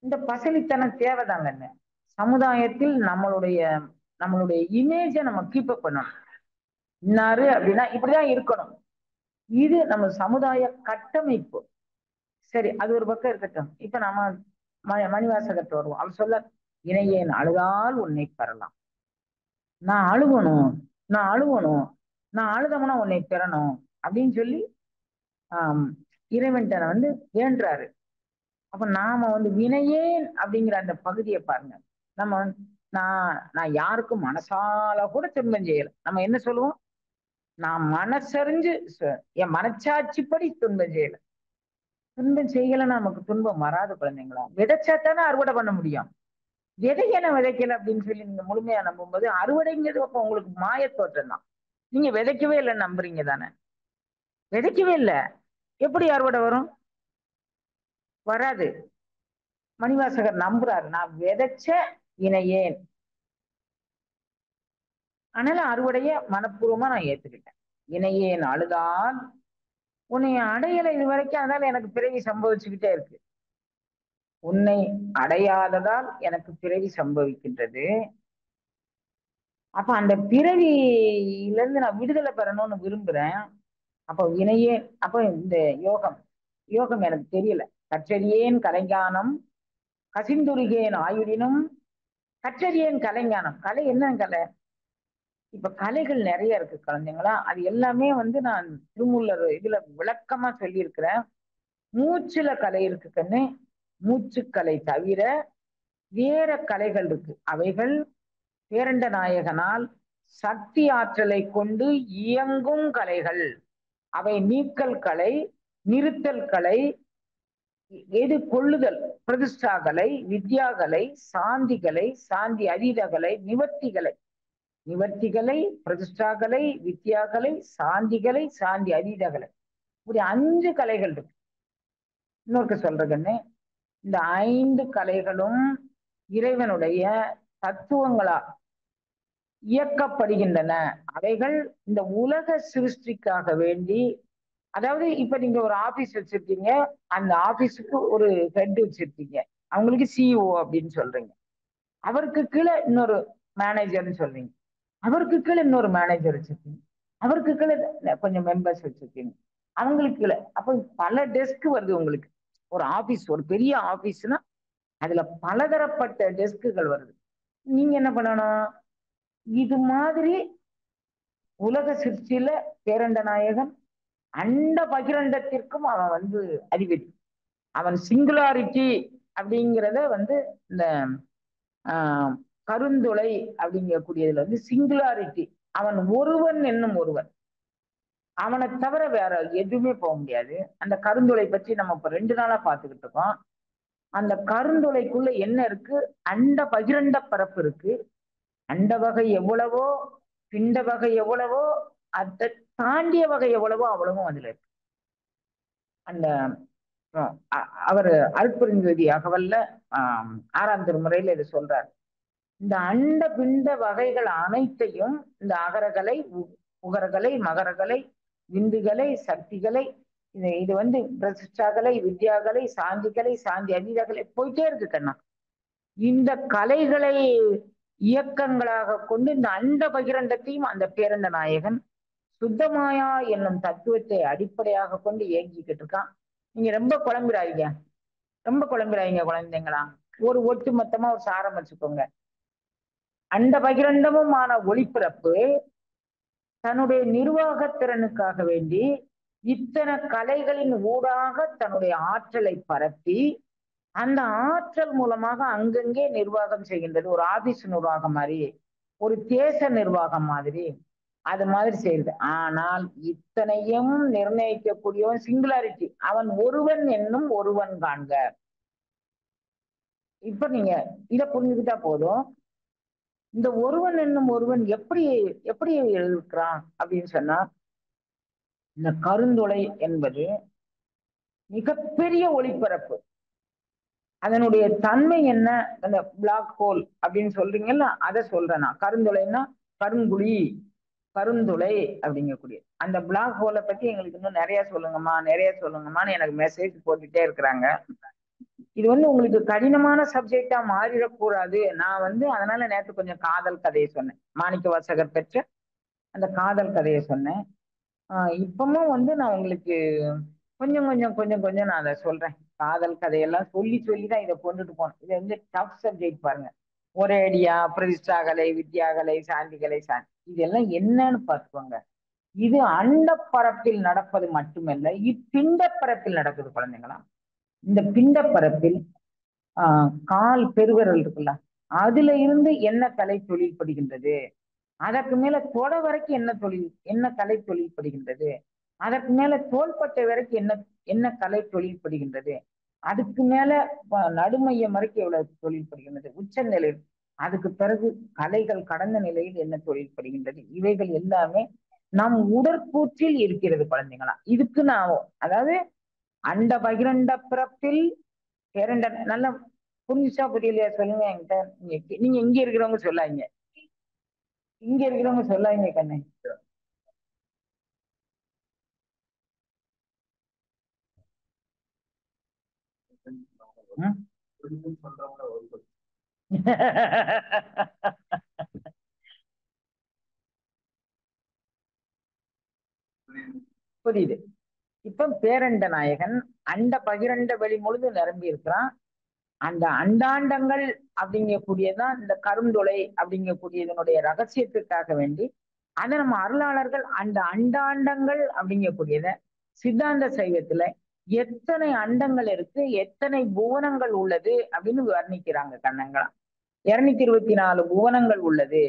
இந்த பசலித்தனம் தேவைதாங்க. சமுதாயத்தில் நம்மளுடைய இமேஜை நம்ம கீப் அப் பண்ணணும். இன்னாரு அப்படின்னா இப்படிதான் இருக்கணும். இது நம்ம சமுதாய கட்டமைப்பு. சரி, அது ஒரு பக்கம் இருக்கட்டும். இப்ப நம்ம மணிவாசகத்தை வருவோம். அவர் சொல்ல, இணையேன் அழுதால் உன்னை பெறலாம். நான் அழுவணும், நான் அழுவணும், நான் அழுதமுன்னா உன்னை பெறணும் அப்படின்னு சொல்லி இறைவன்ட்ட வேண்டுறாரு. அப்ப நாம வினையேன் அப்படிங்கிற அந்த பகுதியை பாருங்க. நம்ம நான் யாருக்கும் மனசால கூட துன்பம் செய்யல. நம்ம என்ன சொல்லுவோம்? நான் மனசறிஞ்சு என் மனச்சாட்சிப்படி துன்பம் செய்யல. துன்பம் செய்யலைன்னா நமக்கு துன்பம் வராது குழந்தைங்களா. விதைச்சாத்தானே அறுவடை பண்ண முடியும். விதைக்கல விதைக்கல அப்படின்னு சொல்லி நீங்க முழுமையா நம்பும்போது அறுவடைங்கிறது அப்ப உங்களுக்கு மாயத்தோற்றம் தான். நீங்க விதைக்கவே இல்லை நம்புறீங்க தானே. விதைக்கவே இல்லை, எப்படி அறுவடை வரும்? வராது. மணிவாசகர் நம்புறாரு, நான் விதைச்ச இணையேன். அதனால அறுவடைய மனப்பூர்வமா நான் ஏத்துக்கிட்டேன். இணையேன் அழுதால் உன்னை அடையலை இது வரைக்கும். அதனால எனக்கு பிறவி சம்பவிச்சுக்கிட்டே இருக்கு. உன்னை அடையாததால் எனக்கு பிறவி சம்பவிக்கின்றது. அப்ப அந்த பிறவியில இருந்து நான் விடுதலை பெறணும்னு விரும்புறேன். அப்ப இணையே அப்ப இந்த யோகம் எனக்கு தெரியல. கற்றறியேன் கலைஞானம் கசிந்துருகேன் ஆயுடினும் கற்றறியேன் கலைஞானம். கலை என்ன கலை? இப்ப கலைகள் நிறைய இருக்கு குழந்தைங்களா. அது எல்லாமே நான் திருமூலர் இதுல விளக்கமா சொல்லியிருக்கிறேன். மூச்சுல கலை இருக்கு கண்ணு. மூச்சுக்கலை தவிர வேற கலைகள் இருக்கு. அவைகள் பேரண்ட நாயகனால் சக்தி ஆற்றலை கொண்டு இயங்கும் கலைகள். அவை நீக்கல் கலை, நிறுத்தல் கலை, எது கொள்ளுதல், பிரதிஷ்டாகலை, வித்யாகலை, சாந்திகளை, சாந்தி அதீதகலை, நிவர்த்திகளை, பிரதிஷ்டாகலை, வித்யாகலை, சாந்திகளை, சாந்தி அதீதகலை. இப்படி 5 கலைகள் இருக்கு. இன்னொருக்கு சொல்றதுன்னு, இந்த 5 கலைகளும் இறைவனுடைய தத்துவங்களா இயக்கப்படுகின்றன. அவைகள் இந்த உலக சிருஷ்டிக்காக வேண்டி, அதாவது இப்ப நீங்க ஒரு ஆபீஸ் வச்சிருக்கீங்க, அந்த ஆபீஸுக்கு ஒரு ஹெட் வச்சிருக்கீங்க, அவங்களுக்கு சிஇஓ அப்படின்னு சொல்றீங்க. அவருக்கு கீழே இன்னொரு மேனேஜர்னு சொல்றீங்க, அவருக்கு கீழே இன்னொரு மேனேஜர் வச்சிருக்கீங்க, அவருக்கு கீழே கொஞ்சம் மெம்பர்ஸ் வச்சிருக்கீங்க, அவங்களுக்கு கீழே. அப்ப பல டெஸ்க் வருது உங்களுக்கு. ஒரு ஆபீஸ், ஒரு பெரிய ஆபீஸ்னா அதுல பலதரப்பட்ட டெஸ்க்குகள் வருது. நீங்க என்ன பண்ணணும்? இது மாதிரி உலக சிருஷ்டியில பேரண்ட நாயகன் அண்ட பகிரண்டத்திற்கும் அவன் அதிபதி. அவன் சிங்குலாரிட்டி அப்படிங்கிறத இந்த கருந்துளை அப்படிங்கக்கூடியதுல சிங்குலாரிட்டி. அவன் ஒருவன் என்னும் ஒருவன், அவனை தவிர வேற எதுவுமே போக முடியாது. அந்த கருந்துளை பற்றி நம்ம இப்ப 2 நாளா பார்த்துக்கிட்டு இருக்கோம். அந்த கருந்துளைக்குள்ள என்ன இருக்கு? அண்ட பகிரண்ட பரப்பு இருக்கு. அண்ட வகை எவ்வளவோ, பிண்ட வகை எவ்வளவோ, அதை தாண்டிய வகை எவ்வளவோ அவ்வளவும் அதுல இருக்கு. அந்த அவர் அருட்பெருஞ்சோதி அகவல்ல 6ஆம் திருமுறையில இது சொல்றார். இந்த அண்ட பிண்ட வகைகள் அனைத்தையும், இந்த அகரகலை, உகரகலை, மகரகலை, விந்துகலை, சக்திகளை, இது வந்து பிரசிஷ்டாகலை, வித்யாகலை, சாந்திகலை, சாந்தி அதீதகலை போயிட்டே இருக்கு கண்ணா. இந்த கலைகளை இயக்கங்களாக கொண்டு இந்த அண்ட பகிரண்டத்தையும் அந்த பேரண்ட நாயகன் சுத்தமாயா என்னும் தத்துவத்தை அடிப்படையாக கொண்டு இயங்கிக்கிட்டு இருக்கான். நீங்க ரொம்ப குழம்புறாதீங்க, ரொம்ப குழம்புறாதீங்க குழந்தைங்களா. ஒரு ஒட்டு மொத்தமா ஒரு சாரம் வச்சுக்கோங்க. அண்ட பகிரண்டமுமான ஒளிப்பிறப்பு தன்னுடைய நிர்வாக திறனுக்காக வேண்டி இத்தனை கலைகளின் ஊடாக தன்னுடைய ஆற்றலை பரப்பி அந்த ஆற்றல் மூலமாக அங்கங்கே நிர்வாகம் செய்கின்றது. ஒரு ஆபீஸ் நிர்வாகம் மாதிரி, ஒரு தேச நிர்வாகம் மாதிரி, அது மாதிரி செய்யுது. ஆனால் இத்தனையும் நிர்ணயிக்கக்கூடியவன் சிங்குலாரிட்டி, அவன் ஒருவன் என்னும் ஒருவன் காண்க. இப்ப நீங்க இத புரிஞ்சுக்கிட்டா போதும். இந்த ஒருவன் என்னும் ஒருவன் எப்படி எப்படி இருக்கிறான் அப்படின்னு சொன்னா, இந்த கருந்துளை என்பது மிகப்பெரிய ஒளிபரப்பு. அதனுடைய தன்மை என்ன? அந்த பிளாக் ஹோல் அப்படின்னு சொல்றீங்கல்ல, அதை சொல்றேன் நான். கருந்துளைன்னா கருங்குழி, கருந்துளை அப்படிங்கக்கூடிய அந்த பிளாக் ஹோலை பத்தி எங்களுக்கு இன்னும் நிறைய சொல்லுங்கம்மா, நிறைய சொல்லுங்கம்மான்னு எனக்கு மெசேஜ் போட்டுட்டே இருக்கிறாங்க. இது வந்து உங்களுக்கு கடினமான சப்ஜெக்டா மாறிடக்கூடாது. நான் வந்து அதனால நேற்று கொஞ்சம் காதல் கதையை சொன்னேன், மாணிக்க வாசகர் பெற்ற அந்த காதல் கதையை சொன்னேன். இப்பமும் வந்து நான் உங்களுக்கு கொஞ்சம் கொஞ்சம் கொஞ்சம் கொஞ்சம் நான் அதை சொல்றேன். காதல் கதையெல்லாம் சொல்லி சொல்லிதான் இதை கொண்டுட்டு போனேன். இது வந்து டஃப் சப்ஜெக்ட் பாருங்க. ஒரேடியா பிரதிஷ்டாகலை, வித்யாகலை, சாந்திகலை, இதெல்லாம் என்னன்னு பார்த்துக்கோங்க. இது அண்ட பரப்பில் நடப்பது மட்டுமல்ல, இப்பிண்ட பரப்பில் நடக்குது குழந்தைங்களா. இந்த பிண்ட பரப்பில் கால் பெருவிரல் இருக்குல்ல, அதுல இருந்து என்ன கலை தொழில்படுகின்றது, அதற்கு மேல தொட வரைக்கும் என்ன கலை தொழில்படுகின்றது, அதற்கு மேல தோள்பட்டை வரைக்கும் என்ன கலை தொழில்படுகின்றது, அதுக்கு மேல நடுமையம் வரைக்கும் எவ்வளவு தொழில்படுகின்றது, உச்ச நிலை, அதுக்கு பிறகு கலைகள் கடந்த நிலையில் என்ன தொழில்படுகின்றது, இவைகள் எல்லாமே நம் உடற்கூற்றில் இருக்கிறது குழந்தைங்களா. இதுக்கு நான் அதாவது அண்ட பகிரண்ட பிறப்பில் இரண்ட நல்ல புரிஞ்சா புரியலையா சொல்லுங்க என்கிட்ட. நீங்க இங்க இருக்கிறவங்க சொல்லாங்க, இங்க இருக்கிறவங்க சொல்லாங்க கண்ணே. புரியுது. இப்ப பேரண்ட நாயகன் அண்ட பகிரண்ட வெளி முழுது நிரம்பி இருக்கிறான். அந்த அண்டாண்டங்கள் அப்படிங்கக்கூடியதான் இந்த கருந்துளை அப்படிங்கக்கூடியதனுடைய ரகசியத்துக்காக வேண்டி அதை நம்ம அருளாளர்கள் அந்த அண்டாண்டங்கள் அப்படிங்கக்கூடியத சித்தாந்த சைவத்துல எத்தனை அண்டங்கள் இருக்கு, எத்தனை புவனங்கள் உள்ளது அப்படின்னு வர்ணிக்கிறாங்க கண்ணங்களா. 224 புவனங்கள் உள்ளது,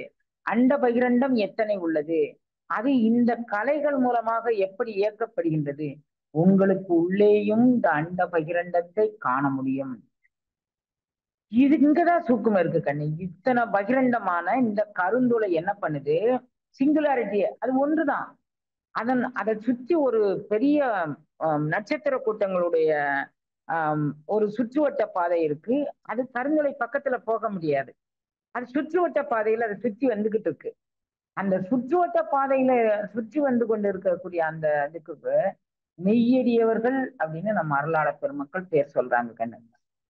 அண்ட பகிரண்டம் எத்தனை உள்ளது, அது இந்த கலைகள் மூலமாக எப்படி இயக்கப்படுகின்றது, உங்களுக்கு உள்ளேயும் இந்த அண்ட பகிரண்டத்தை காண முடியும். இது இங்கதான் சூக்குமம் இருக்கு கண்ணு. இத்தனை பகிரண்டமான இந்த கருந்துளை என்ன பண்ணுது, சிங்குலாரிட்டி அது ஒன்றுதான். அதை சுற்றி ஒரு பெரிய நட்சத்திர கூட்டங்களுடைய ஒரு சுற்றுவட்ட பாதை இருக்கு. அது கருந்துளை பக்கத்துல போக முடியாது. அது சுற்றுவட்ட பாதையில அதை சுற்றி வந்துகிட்டு இருக்கு. அந்த சுற்றுவட்ட பாதையில சுற்றி வந்து கொண்டு இருக்கக்கூடிய அந்த இதுக்கு மெய்யடியவர்கள் அப்படின்னு நம்ம அருளாளர் பெருமக்கள் பேர் சொல்றாங்க கண்ணு.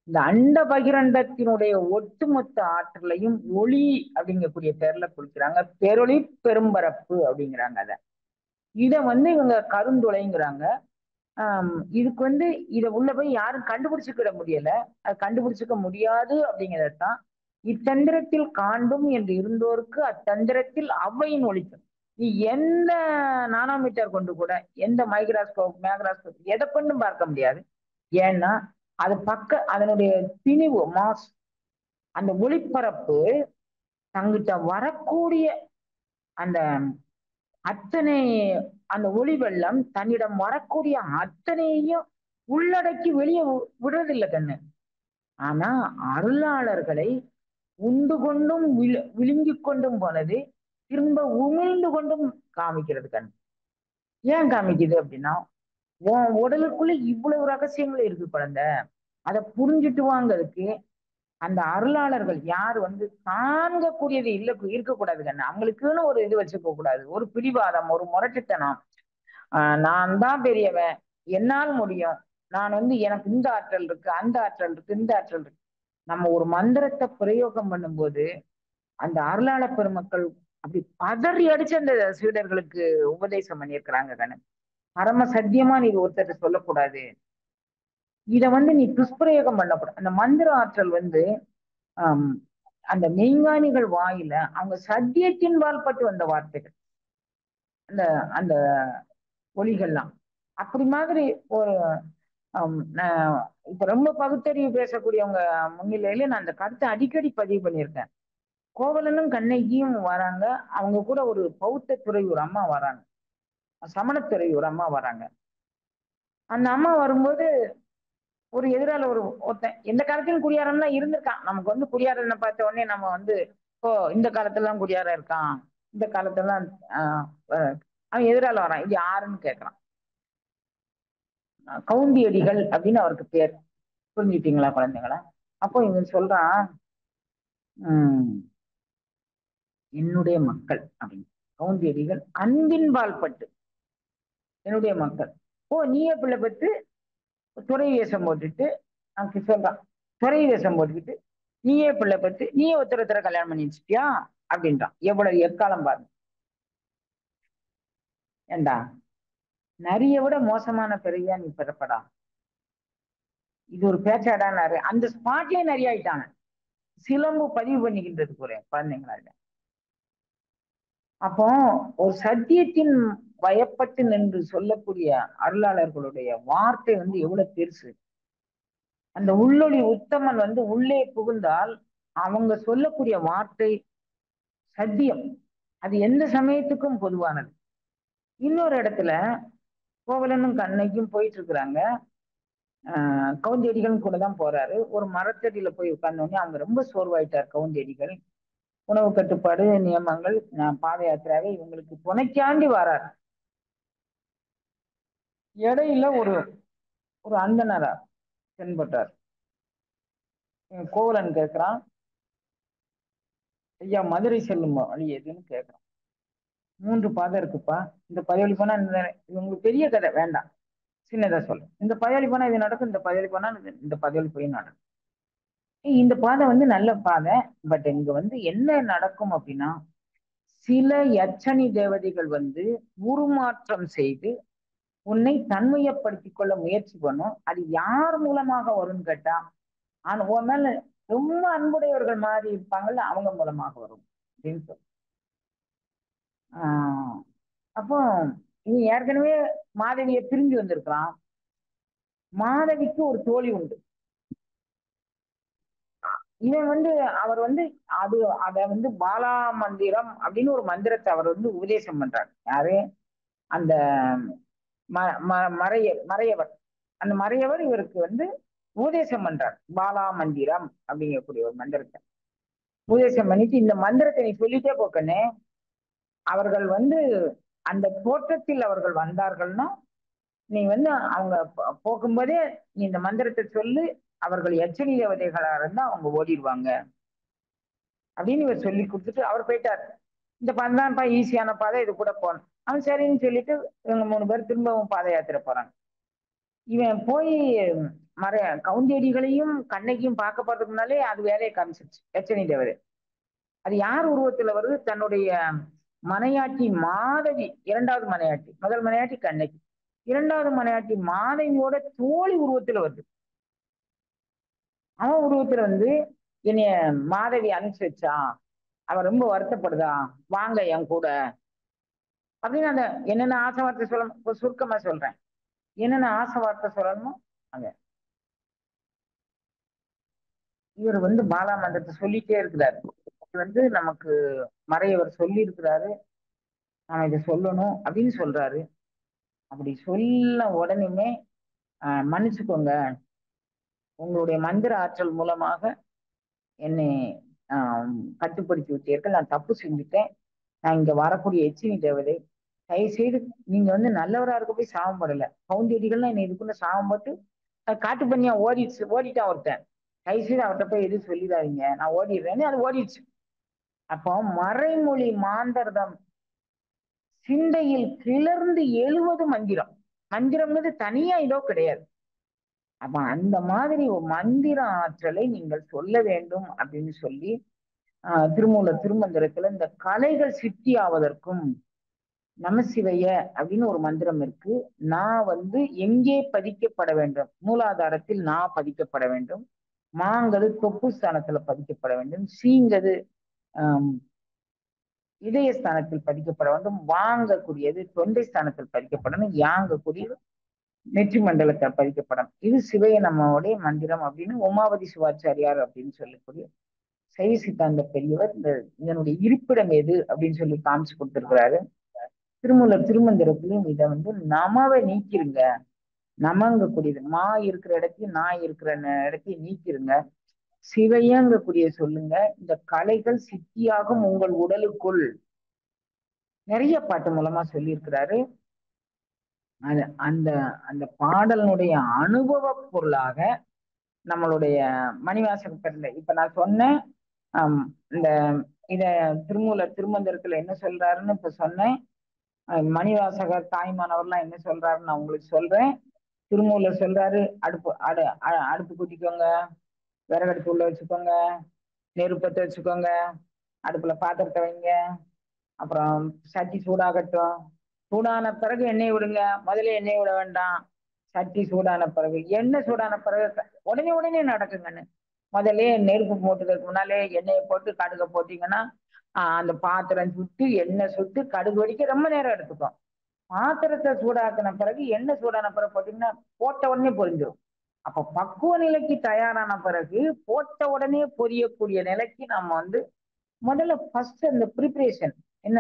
இந்த அண்ட பகிரண்டத்தினுடைய ஒட்டுமொத்த ஆற்றலையும் ஒளி அப்படிங்கக்கூடிய பேர்ல குறிக்கிறாங்க. பேரொளி பெரும்பரப்பு அப்படிங்கிறாங்க. இத வந்து இவங்க கருந்துளைங்கிறாங்க. இதுக்கு வந்து இதை உள்ள போய் யாரும் கண்டுபிடிச்சுக்கிட முடியல. அது கண்டுபிடிச்சுக்க முடியாது அப்படிங்கிறதான் இத்தந்திரத்தில் காண்டும் என்று இருந்தோருக்கு அத்தந்திரத்தில் அவ்வையின் ஒளிக்கும். நீ எந்த நானோமீட்டர் கொண்டு கூட, எந்த மைக்ராஸ்கோப் மேக்ராஸ்கோப் எதை கொண்டும் பார்க்க முடியாது. ஏன்னா அது அதனுடைய திணிவு மாஸ், அந்த ஒளிப்பரப்பு தங்கிட்ட வரக்கூடிய அந்த அத்தனை அந்த ஒளி வெள்ளம் தன்னிடம் வரக்கூடிய அத்தனையும் உள்ளடக்கி வெளியே விடுறதில்லை கண்ணு. ஆனா அருளாளர்களை உண்டு கொண்டும் விழுங்கிக் கொண்டும் போனது திரும்ப உமிழ்ந்து கொண்டும் காமிக்கிறது கண். ஏன் காமிக்குது அப்படின்னா, உன் உடலுக்குள்ள இவ்வளவு ரகசியங்கள் இருக்கு குழந்தை. அதை புரிஞ்சுட்டு வாங்கிறதுக்கு அந்த அருளாளர்கள் யார் வந்து காண்கக்கூடியது இல்ல இருக்கக்கூடாது கண்ணு. அவங்களுக்குன்னு ஒரு இது வச்சுக்க கூடாது, ஒரு பிடிவாதம், ஒரு முரட்டுத்தனம். நான் தான் பெரியவன், என்னால் முடியும், நான் வந்து எனக்கு இந்த ஆற்றல் இருக்கு, அந்த ஆற்றல் இருக்கு, இந்த ஆற்றல் இருக்கு. நம்ம ஒரு மந்திரத்தை பிரயோகம் பண்ணும்போது அந்த அருளாள பெருமக்கள் அப்படி பதறி அடிச்சு அந்த சீடர்களுக்கு உபதேசம் பண்ணியிருக்கிறாங்க கண்ணு. பரம சத்தியமா நீ ஒருத்தர் சொல்லக்கூடாது, இத வந்து நீ துஷ்பிரயோகம் பண்ணக்கூடாது. அந்த மந்திர ஆற்றல் வந்து ஆஹ் அந்த மெய்ஞானிகள் வாயில அவங்க சத்தியத்தின் வால்பட்டு வந்த வார்த்தைகள், அந்த அந்த ஒலிகள்லாம் அப்படி மாதிரி ஒரு இப்ப ரொம்ப பகுத்தறிவு பேசக்கூடியவங்க முன்னிலையில நான் அந்த கருத்தை அடிக்கடி பதிவு பண்ணியிருக்கேன். கோவலனும் கண்ணகியும் வராங்க, அவங்க கூட ஒரு பௌத்த துறை ஒரு அம்மா வராங்க, சமணத்துறை ஒரு அம்மா வராங்க. அந்த அம்மா வரும்போது ஒரு எதிரால ஒருத்தன் எந்த காலத்திலும் குடியாரம்லாம் இருந்திருக்கான். நமக்கு வந்து குடியாரனை பார்த்த உடனே நம்ம வந்து இப்போ இந்த காலத்துல எல்லாம் குடியாரம் இருக்கான், இந்த காலத்துல அவன் எதிரால வரான், இது யாருன்னு கேட்கறான். கவுந்தியடிகள் அப்படின்னு அவருக்கு பேர். புரிஞ்சுட்டீங்களா குழந்தைங்களா? அப்போ இவன் சொல்றான், உம் என்னுடைய மக்கள் அப்படின்னு. கவுந்தியடிகள் அன்பின் பால்பட்டு என்னுடைய மக்கள். ஓ, நீயே பிள்ளை பெற்று துறை வேஷம் போட்டுட்டு அவனுக்கு சொல்றான், துறை வேஷம் போட்டுக்கிட்டு நீயே பிள்ளை பெற்று நீயே ஒருத்தர கல்யாணம் பண்ணி வச்சுட்டியா அப்படின்றான். எவ்வளவு எக்காலம் பாருங்க ஏண்டா, நரிய விட மோசமான பிறவியா நீ பிறப்படா, இது ஒரு பேச்சாடானாரு. அந்த ஸ்பாட்லயே நிறைய ஆயிட்டாங்க. சிலம்பு பதிவு பண்ணிக்கின்றது போறேன் குழந்தைங்களா. அப்போ ஒரு சத்தியத்தின் பயப்பட்டு நின்று சொல்லக்கூடிய அருளாளர்களுடைய வார்த்தை வந்து எவ்வளவு பெருசு. அந்த உள்ளொளி உத்தமன் வந்து உள்ளே புகுந்தால் அவங்க சொல்லக்கூடிய வார்த்தை சத்தியம். அது எந்த சமயத்துக்கும் பொதுவானது. இன்னொரு இடத்துல கோவலனும் கண்ணைக்கும் போயிட்டு இருக்கிறாங்க. கவுந்தேடிகளும் கூட தான் போறாரு. ஒரு மரத்தடியில போய் உட்கார்ந்தோடனே அவங்க ரொம்ப சோர்வாயிட்டார் கவுந்தேடிகள். உணவு கட்டுப்பாடு நியமங்கள் பாத யாத்திராவே இவங்களுக்கு துணைக்காண்டி வரார். இடையில ஒரு ஒரு அந்தனரா தென்பட்டார். கோவலன் கேட்கிறான், ஐயா மதுரை செல்லும் வழி எதுன்னு கேட்கிறான். 3 பாதை இருக்குப்பா, இந்த பதிவழி போனா உங்களுக்கு பெரிய கதை வேண்டாம், சின்னதா சொல்ல. இந்த பதிவழி போனா இது நடக்கும், இந்த பதிவழி போனா இந்த பதிவழி போய் நடக்கும். இந்த பாதை வந்து நல்ல பாதை, பட் இங்க வந்து என்ன நடக்கும் அப்படின்னா, சில யட்சணி தேவதைகள் வந்து உருமாற்றம் செய்து உன்னை தன்மையப்படுத்திக் கொள்ள முயற்சி பண்ணும். அது யார் மூலமாக வரும்னு கேட்டா, உன் மேல ரொம்ப அன்புடையவர்கள் மாதிரி இருப்பாங்கல்ல, அவங்க மூலமாக வரும் அப்படின்னு சொல்லி. அப்போ இவன் ஏற்கனவே மாதவியை பிரிஞ்சு வந்திருக்கிறான். மாதவிக்கு ஒரு தோழி உண்டு. இவன் வந்து அவர் வந்து அத வந்து பாலா மந்திரம் அப்படின்னு ஒரு மந்திரத்தை அவர் வந்து உபதேசம் பண்றார். யாரு? அந்த மறையவர். அந்த மறையவர் இவருக்கு வந்து உபதேசம் பண்றார். பாலா மந்திரம் அப்படிங்கக்கூடிய ஒரு மந்திரத்தை உபதேசம் பண்ணிட்டு, இந்த மந்திரத்தை நீ சொல்லிட்டே போக்கண்ணே, அவர்கள் வந்து அந்த தோற்றத்தில் அவர்கள் வந்தார்கள்னா நீ வந்து அவங்க போகும்போதே நீ இந்த மந்திரத்தை சொல்லு, அவர்கள் எச்சரி தேவதைகளா இருந்தா அவங்க ஓடிடுவாங்க அப்படின்னு இவர் சொல்லி கொடுத்துட்டு அவர் போயிட்டார். இந்த பாதைதான்ப்பா ஈஸியான பாதை, இது கூட போகணும். அவன் சரின்னு சொல்லிட்டு இவங்க 3 பேர் திரும்பவும் பாத யாத்திரை போறாங்க. இவன் போய் கவுந்தேடிகளையும் கண்ணைக்கும் பார்க்க போறதுக்கு முன்னாலே அது வேலையை காமிச்சிருச்சு எச்சனி தேவதை. அது யார் உருவத்துல வருது? தன்னுடைய மனையாட்டி மாதவி, 2வது மனையாட்டி. முதல் மனையாட்டி கண்ணகி, 2வது மனையாட்டி மாதவியோட தோழி உருவத்துல வருது. அவன் உருவத்துல வந்து என்னைய மாதவி அனுப்பிச்சு வச்சா, அவன் ரொம்ப வருத்தப்படுதா, வாங்க என் கூட அப்படின்னு அந்த என்னென்ன ஆசை வார்த்தை சொல்லணும் சுருக்கமா சொல்றேன். என்னென்ன ஆசை வார்த்தை சொல்லணுமோ அங்க இவர் வந்து பாலா மந்திரத்தை சொல்லிட்டே இருக்கிறாரு. இது வந்து நமக்கு மறையவர் சொல்லி இருக்கிறாரு, நாம இதை சொல்லணும் அப்படின்னு சொல்றாரு. அப்படி சொல்ல உடனேமே மன்னிச்சுக்கோங்க, உங்களுடைய மந்திர ஆற்றல் மூலமாக என்னை கட்டுப்படுத்தி விட்டீர்கள். நான் தப்பு செஞ்சுட்டேன். நான் இங்க வரக்கூடிய எச்சினி தேவதை, தயவு செய்து நீங்க வந்து நல்லவரா இருக்க போய் சாபம் படல. கவுந்தடிகள்லாம் என்னை இதுக்குள்ள சாபம் போட்டு காட்டு பண்ணியா ஓடிட்டான் ஒருத்தன். தயவு செய்து அவர்கிட்ட போய் எதுவும் சொல்லிடாதீங்க, நான் ஓடிடுறேன்னு அது ஓடிடுச்சு. அப்போ மறைமொழி மாந்தர்தம் சிந்தையில் கிளர்ந்து எழுவது மந்திரம். மந்திரம்னது தனியா இதோ கிடையாது. அப்ப அந்த மாதிரி ஒரு மந்திர ஆற்றலை நீங்கள் சொல்ல வேண்டும் அப்படின்னு சொல்லி திருமூலர் திருமந்திரத்துல இந்த கலைகள் சித்தி ஆவதற்கும் நமசிவைய அப்படின்னு ஒரு மந்திரம் இருக்கு. நான் வந்து எங்கே பதிக்கப்பட வேண்டும்? மூலாதாரத்தில் நான் பதிக்கப்பட வேண்டும். மாங்கிறது தொப்பு ஸ்தானத்துல பதிக்கப்பட வேண்டும். சீங்கிறது ஆஹ் இதய ஸ்தானத்தில் பதிக்கப்பட வேண்டும். வாங்கக்கூடியது தொண்டை ஸ்தானத்தில் பதிக்கப்படணும். யாங்கக்கூடியது நெற்றி மண்டலத்தை பதிக்கப்படும். இது சிவைய நம்மளுடைய மந்திரம் அப்படின்னு உமாவதி சிவாச்சாரியார் அப்படின்னு சொல்லக்கூடிய சைவ சித்தாந்த பெரியவர் இதனுடைய இருப்பிடம் எது அப்படின்னு சொல்லி காமிச்சு கொடுத்திருக்கிறாரு. திருமூலர் திருமந்திரத்திலும் இதை வந்து நமவை நீக்கிருங்க. நமங்கக்கூடியது மா இருக்கிற இடத்தையும் நான் இருக்கிற இடத்தையும் நீக்கிருங்க. சிவையங்கக்கூடிய சொல்லுங்க. இந்த கலைகள் சித்தியாகும் உங்கள் உடலுக்குள் நிறைய பாட்டு மூலமா சொல்லியிருக்கிறாரு. அந்த அந்த பாடலினுடைய அனுபவ பொருளாக நம்மளுடைய மணிவாசக பெருல இப்ப நான் சொன்னேன். இந்த இத திருமூலர் திருமந்திரத்துல என்ன சொல்றாருன்னு இப்ப சொன்னேன். மணிவாசகர் தாய்மானவர்லாம் என்ன சொல்றாருன்னு நான் உங்களுக்கு சொல்றேன். திருமூலர் சொல்றாரு, அடுப்பு குட்டிக்கோங்க, விறகடுப்பு உள்ள வச்சுக்கோங்க, நெருப்பத்தை வச்சுக்கோங்க, அடுப்புல பாத்திரத்தை வைங்க, அப்புறம் சட்டி சூடாகட்டும், சூடான பிறகு எண்ணெய் விடுங்க. முதல்ல எண்ணெய் விட வேண்டாம். சட்டி சூடான பிறகு எண்ணெய் சூடான பிறகு உடனே நடக்குங்கன்னு. முதல்ல நெருப்பு போட்டதுக்கு முன்னாலே எண்ணெயை போட்டு கடுகை போட்டீங்கன்னா அந்த பாத்திரம் சுட்டு எண்ணெய் சுட்டு கடுகு வடிக்க ரொம்ப நேரம் எடுத்துக்கும். பாத்திரத்தை சூடாக்கின பிறகு எண்ணெய் சூடான பிறகு போட்டீங்கன்னா போட்ட உடனே பொரிஞ்சிடும். அப்ப பக்குவ நிலைக்கு தயாரான பிறகு போட்ட உடனே பொரியக்கூடிய நிலைக்கு நம்ம வந்து முதல்ல ஃபர்ஸ்ட் அந்த ப்ரிப்பரேஷன் என்ன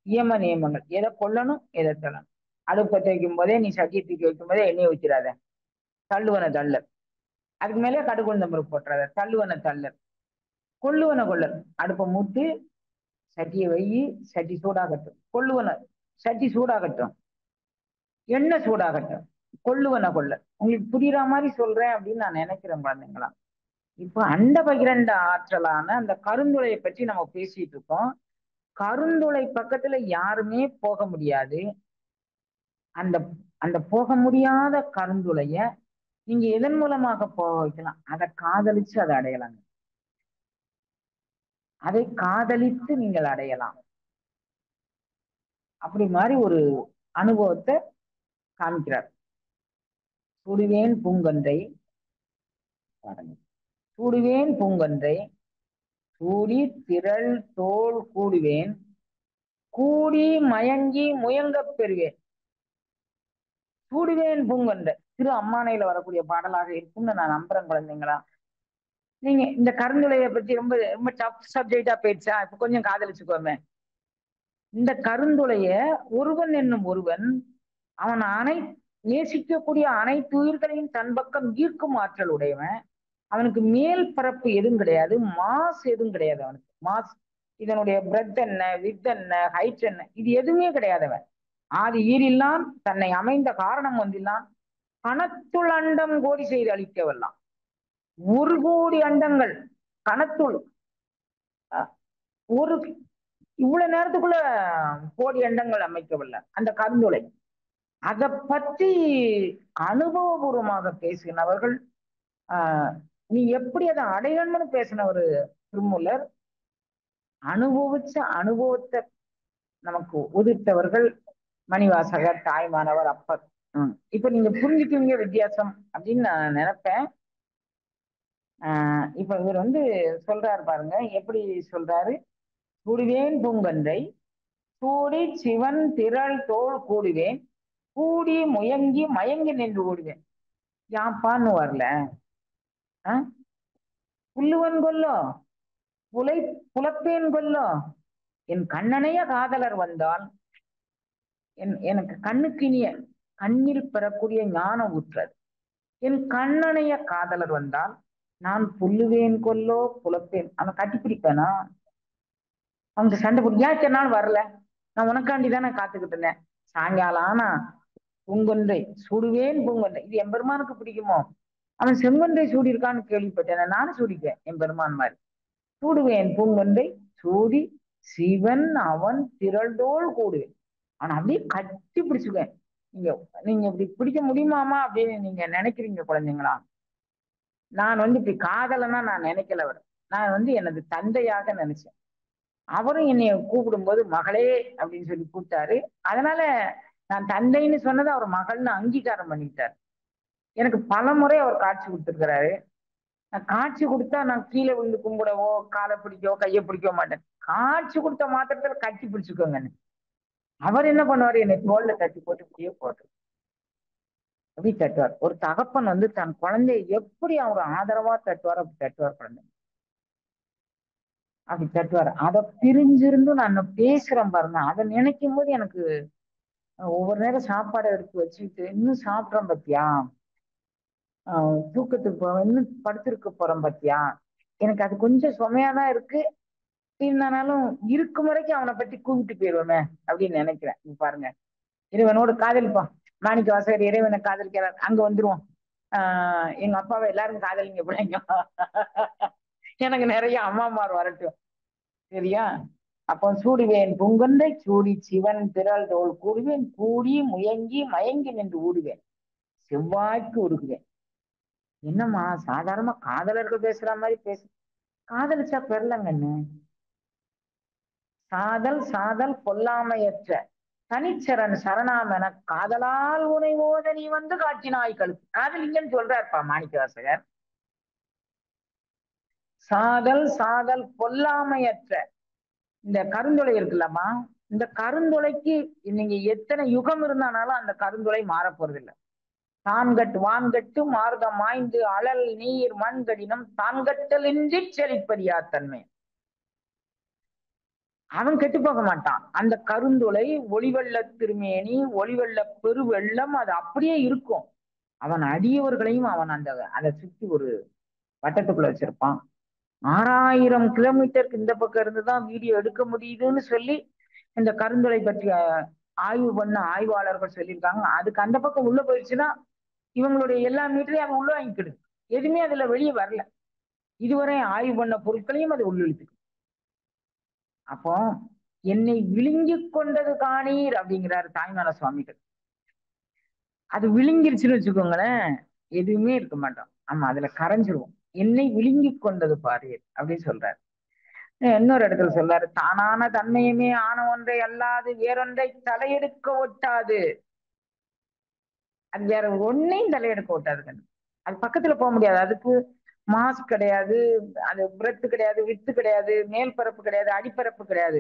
நியமங்கள், எதை கொல்லணும் எதை தள்ளணும். அடுப்பத்தை வைக்கும் போதே நீ சட்டியை தூக்கி வைக்கும் போதே எண்ணெயை வச்சிடாத, தள்ளுவன தள்ளர். அதுக்கு மேலே கடுகு உளுந்தம் பருப்பு போட்டுறாத, தள்ளுவன தள்ளர். கொள்ளுவன அடுப்பை மூட்டு சட்டியை வை, சட்டி சூடாகட்டும். சட்டி சூடாகட்டும், எண்ணெய் சூடாகட்டும், கொள்ளுவன உங்களுக்கு புரியுற மாதிரி சொல்றேன் அப்படின்னு நான் நினைக்கிறேன் குழந்தைங்களா. இப்ப அண்ட பகிரண்ட ஆற்றலான அந்த கருந்துளையை பற்றி நம்ம பேசிட்டு இருக்கோம். கருந்துளை பக்கத்துல யாருமே போக முடியாது. அந்த அந்த போக முடியாத கருந்துளைய நீங்க எதன் மூலமாக போக வைக்கலாம்? அதை காதலிச்சு அதை அடையலாங்க. அதை காதலித்து நீங்கள் அடையலாம். அப்படி மாதிரி ஒரு அனுபவத்தை காமிக்கிறார். சூடுவேன் பூங்கொன்றை பாருங்க. சூடுவேன் பூங்கொன்றை சூடி திரள் தோல் கூடுவேன், கூடி மயங்கி முயங்கப் பெறுவேன். சூடுவேன் பூங்கொன்றை திரு அம்மானையில வரக்கூடிய பாடலாக இருக்கும்னு நான் நம்புறேன் குழந்தைங்களா. நீங்க இந்த கருந்துளைய பத்தி ரொம்ப ரொம்ப டஃப் சப்ஜெக்டா போயிடுச்சா? இப்ப கொஞ்சம் காதலிச்சுக்கோமே. இந்த கருந்துளைய ஒருவன் என்னும் ஒருவன் அவன் நேசிக்கக்கூடிய அனைத்து உயிர்களையும் தன் பக்கம் ஈர்க்கும் ஆற்றல் உடையவன். அவனுக்கு மேல் பரப்பு எதுவும் கிடையாது, மாஸ் எதுவும் கிடையாது. அவனுக்கு மாஸ் இதனுடைய பிரெத் என்ன, வித் என்ன, ஹைட் என்ன, இது எதுவுமே கிடையாதவன். ஆதி ஈரில்லான் தன்னை அமைந்த காரணம் ஒன்றில்லான் கணத்துள் அண்டம் கோடி செய்து அளிக்கவெல்லாம். 1,000,000 அண்டங்கள் கணத்துள் ஒரு இவ்வளவு நேரத்துக்குள்ள கோடி அண்டங்கள் அமைக்கவில்லை அந்த கருந்துளை. அதை பற்றி அனுபவபூர்வமாக பேசினவர்கள். நீ எப்படி அதை அடையணும்னு பேசினவர் திருமூலர். அனுபவிச்ச அனுபவத்தை நமக்கு உதிர்த்தவர்கள் மணிவாசகர், தாய்மானவர், அப்பர். இப்ப நீங்க புரிஞ்சுக்குவீங்க வித்தியாசம் அப்படின்னு நான் நினைப்பேன். இப்ப இவர் வந்து சொல்றாரு பாருங்க, எப்படி சொல்றாரு. கூடுவேன் பூங்கொன்றை சூடி சிவன் திரள் தோல் கூடுவேன், கூடி முயங்கி மயங்கி நின்று ஓடுவேன். யாப்பான்னு வரல. புல்லுவன் கொல்லோ புலப்பேன் கொல்லோ என் கண்ணனைய காதலர் வந்தால் எனக்கு கண்ணுக்கினிய கண்ணில் பெறக்கூடிய ஞானம் ஊற்றது. என் கண்ணனைய காதலர் வந்தால் நான் புல்லுவேன் கொல்லோ புலப்பேன். அவன் கட்டி பிடிப்பேனா? அவங்க சண்டை போட்டு ஏன் இத்தனை நாள் வரல? நான் உனக்காண்டி தான் நான் காத்துக்கிட்டு இருந்தேன். சாயங்காலம் ஆனா பூங்கொன்றை சூடுவேன் பூங்கொன்றை. இது எம்பெருமானுக்கு பிடிக்குமோ? அவன் செங்கொன்றை சூடியிருக்கான்னு கேள்விப்பட்டேன். நானும் சூடிப்பேன் எம்பெருமான் மாதிரி. சூடுவேன் பூங்கொன்றை சூடி சிவன் அவன் திரள்தோள் கூடுவேன். ஆனா அப்படியே கட்டி பிடிச்சுக்குவேன். நீங்க நீங்க இப்படி பிடிக்க முடியுமாமா அப்படின்னு நீங்க நினைக்கிறீங்க குழந்தைங்களா? நான் இப்படி காதலனா நான் நினைக்கல. அவர் நான் எனது தந்தையாக நினைச்சேன். அவரும் என்னைய கூப்பிடும்போது மகளே அப்படின்னு சொல்லி கூப்பிட்டாரு. அதனால நான் தந்தைன்னு சொன்னதை அவர் மகள்னு அங்கீகாரம் பண்ணிட்டார். எனக்கு பல முறை அவர் காட்சி கொடுத்திருக்கிறாரு. நான் காட்சி கொடுத்தா நான் கீழே விழுந்து கும்பிடவோ காலை பிடிக்கவோ கையை பிடிக்கவோ மாட்டேன். காட்சி கொடுத்த மாத்திரத்துல கட்டி பிடிச்சுக்கோங்க. அவர் என்ன பண்ணுவாரு, என்னை தோல்ல தட்டி போட்டு இப்படியே போட்டு அப்படி தட்டுவார். ஒரு தகப்பன் தன் குழந்தைய எப்படி அவர் ஆதரவா தட்டுவார், அப்படி தட்டுவார் குழந்தை. அப்படி தட்டுவார். அதை பிரிஞ்சிருந்து நான் பேசுறேன் பாருங்க, அதை நினைக்கும் போது எனக்கு ஒவ்வொரு நேரம் சாப்பாடை எடுத்து வச்சுக்கிட்டு இன்னும் சாப்பிட்றோம் பத்தியா, தூக்கத்துக்கு இன்னும் படுத்திருக்க போறோம் பத்தியா, எனக்கு அது கொஞ்சம் சுமையாதான் இருக்கு. இருந்தாலும் இருக்கும் வரைக்கும் அவனை பத்தி கூப்பிட்டு போயிடுவோமே அப்படின்னு நினைக்கிறேன். பாருங்க, இறைவனோடு காதலிப்பான். மாணிக்க வாசகர் இறைவனை காதலிக்கிறார், அங்க வந்துருவோம். எங்க அப்பாவை எல்லாரும் காதலிங்க பிள்ளைங்க. எனக்கு நிறைய அம்மாமார் வரட்டும், சரியா? அப்போ சூடுவேன் பூங்கொன்றை சூடி சிவன் திரள் தோல் கூடுவேன் கூடி முயங்கி மயங்கி நின்று ஊடுவேன் செவ்வாய்க்கு உருகுவேன். என்னம்மா சாதாரணமா காதலர்கள் பேசுற மாதிரி பேசு. காதலிச்சா பெறலங்கன்னு. சாதல் சாதல் கொல்லாமையற்ற தனிச்சரண் சரணாம் என காதலால் உனை ஓத நீ காட்சினாய் கழுத்து. காதலிங்கன்னு சொல்றாருப்பா மாணிக்கவாசகர். சாதல் சாதல் கொல்லாமையற்ற இந்த கருந்துளை இருக்குல்லம்மா, இந்த கருந்துளைக்கு நீங்க எத்தனை யுகம் இருந்தானாலும் அந்த கருந்துளை மாற போறது இல்லை. தான்கட்டு வான்கட்டு மார்தம் மாய்ந்து அழல் நீர் மண் கடினம் தான்கட்டலின்றி செழிப்பறியா தன்மை. அவன் கெட்டு போக மாட்டான். அந்த கருந்துளை ஒளிவெள்ள திருமேனி ஒளிவெள்ள பெருவெள்ளம் அது அப்படியே இருக்கும். அவன் அடியவர்களையும் அவன் அதை சுத்தி ஒரு வட்டத்துக்குள்ள வச்சிருப்பான். 6000 கிலோமீட்டருக்கு இந்த பக்கம் இருந்துதான் வீடியோ எடுக்க முடியுதுன்னு சொல்லி இந்த கருந்துளை பற்றி ஆய்வு பண்ண ஆய்வாளர்கள் சொல்லியிருக்காங்க. அதுக்கு அந்த பக்கம் உள்ள போயிடுச்சுன்னா இவங்களுடைய எல்லா மீட்டரையும் அவன் உள்ள வாங்கிக்கிடுது. எதுவுமே அதுல வெளியே வரல. இதுவரை ஆய்வு பண்ண பொருட்களையும் அது உள்ளிழுத்து. அப்போ என்னை விழுங்கி கொண்டது காணீர் அப்படிங்கிறாரு தாய்மான சுவாமிகள். அது விழுங்கிருச்சுன்னு வச்சுக்கோங்களேன், எதுவுமே இருக்க மாட்டோம். ஆமா, அதுல கரைஞ்சிருவோம். என்னை விழுங்கி கொண்டது பாரு அப்படின்னு சொல்றாரு. இன்னொரு இடத்துல சொல்றாரு, தானான தன்மையுமே ஆன ஒன்றை அல்லாது வேறொன்றை தலையெடுக்க ஒட்டாது. அது வேற ஒன்னையும் தலையெடுக்க ஒட்டாது. அது பக்கத்துல போக முடியாது. அதுக்கு மாஸ் கிடையாது, அது பிரெத்து கிடையாது, வித்து கிடையாது, மேல் பரப்பு கிடையாது, அடிப்பரப்பு கிடையாது.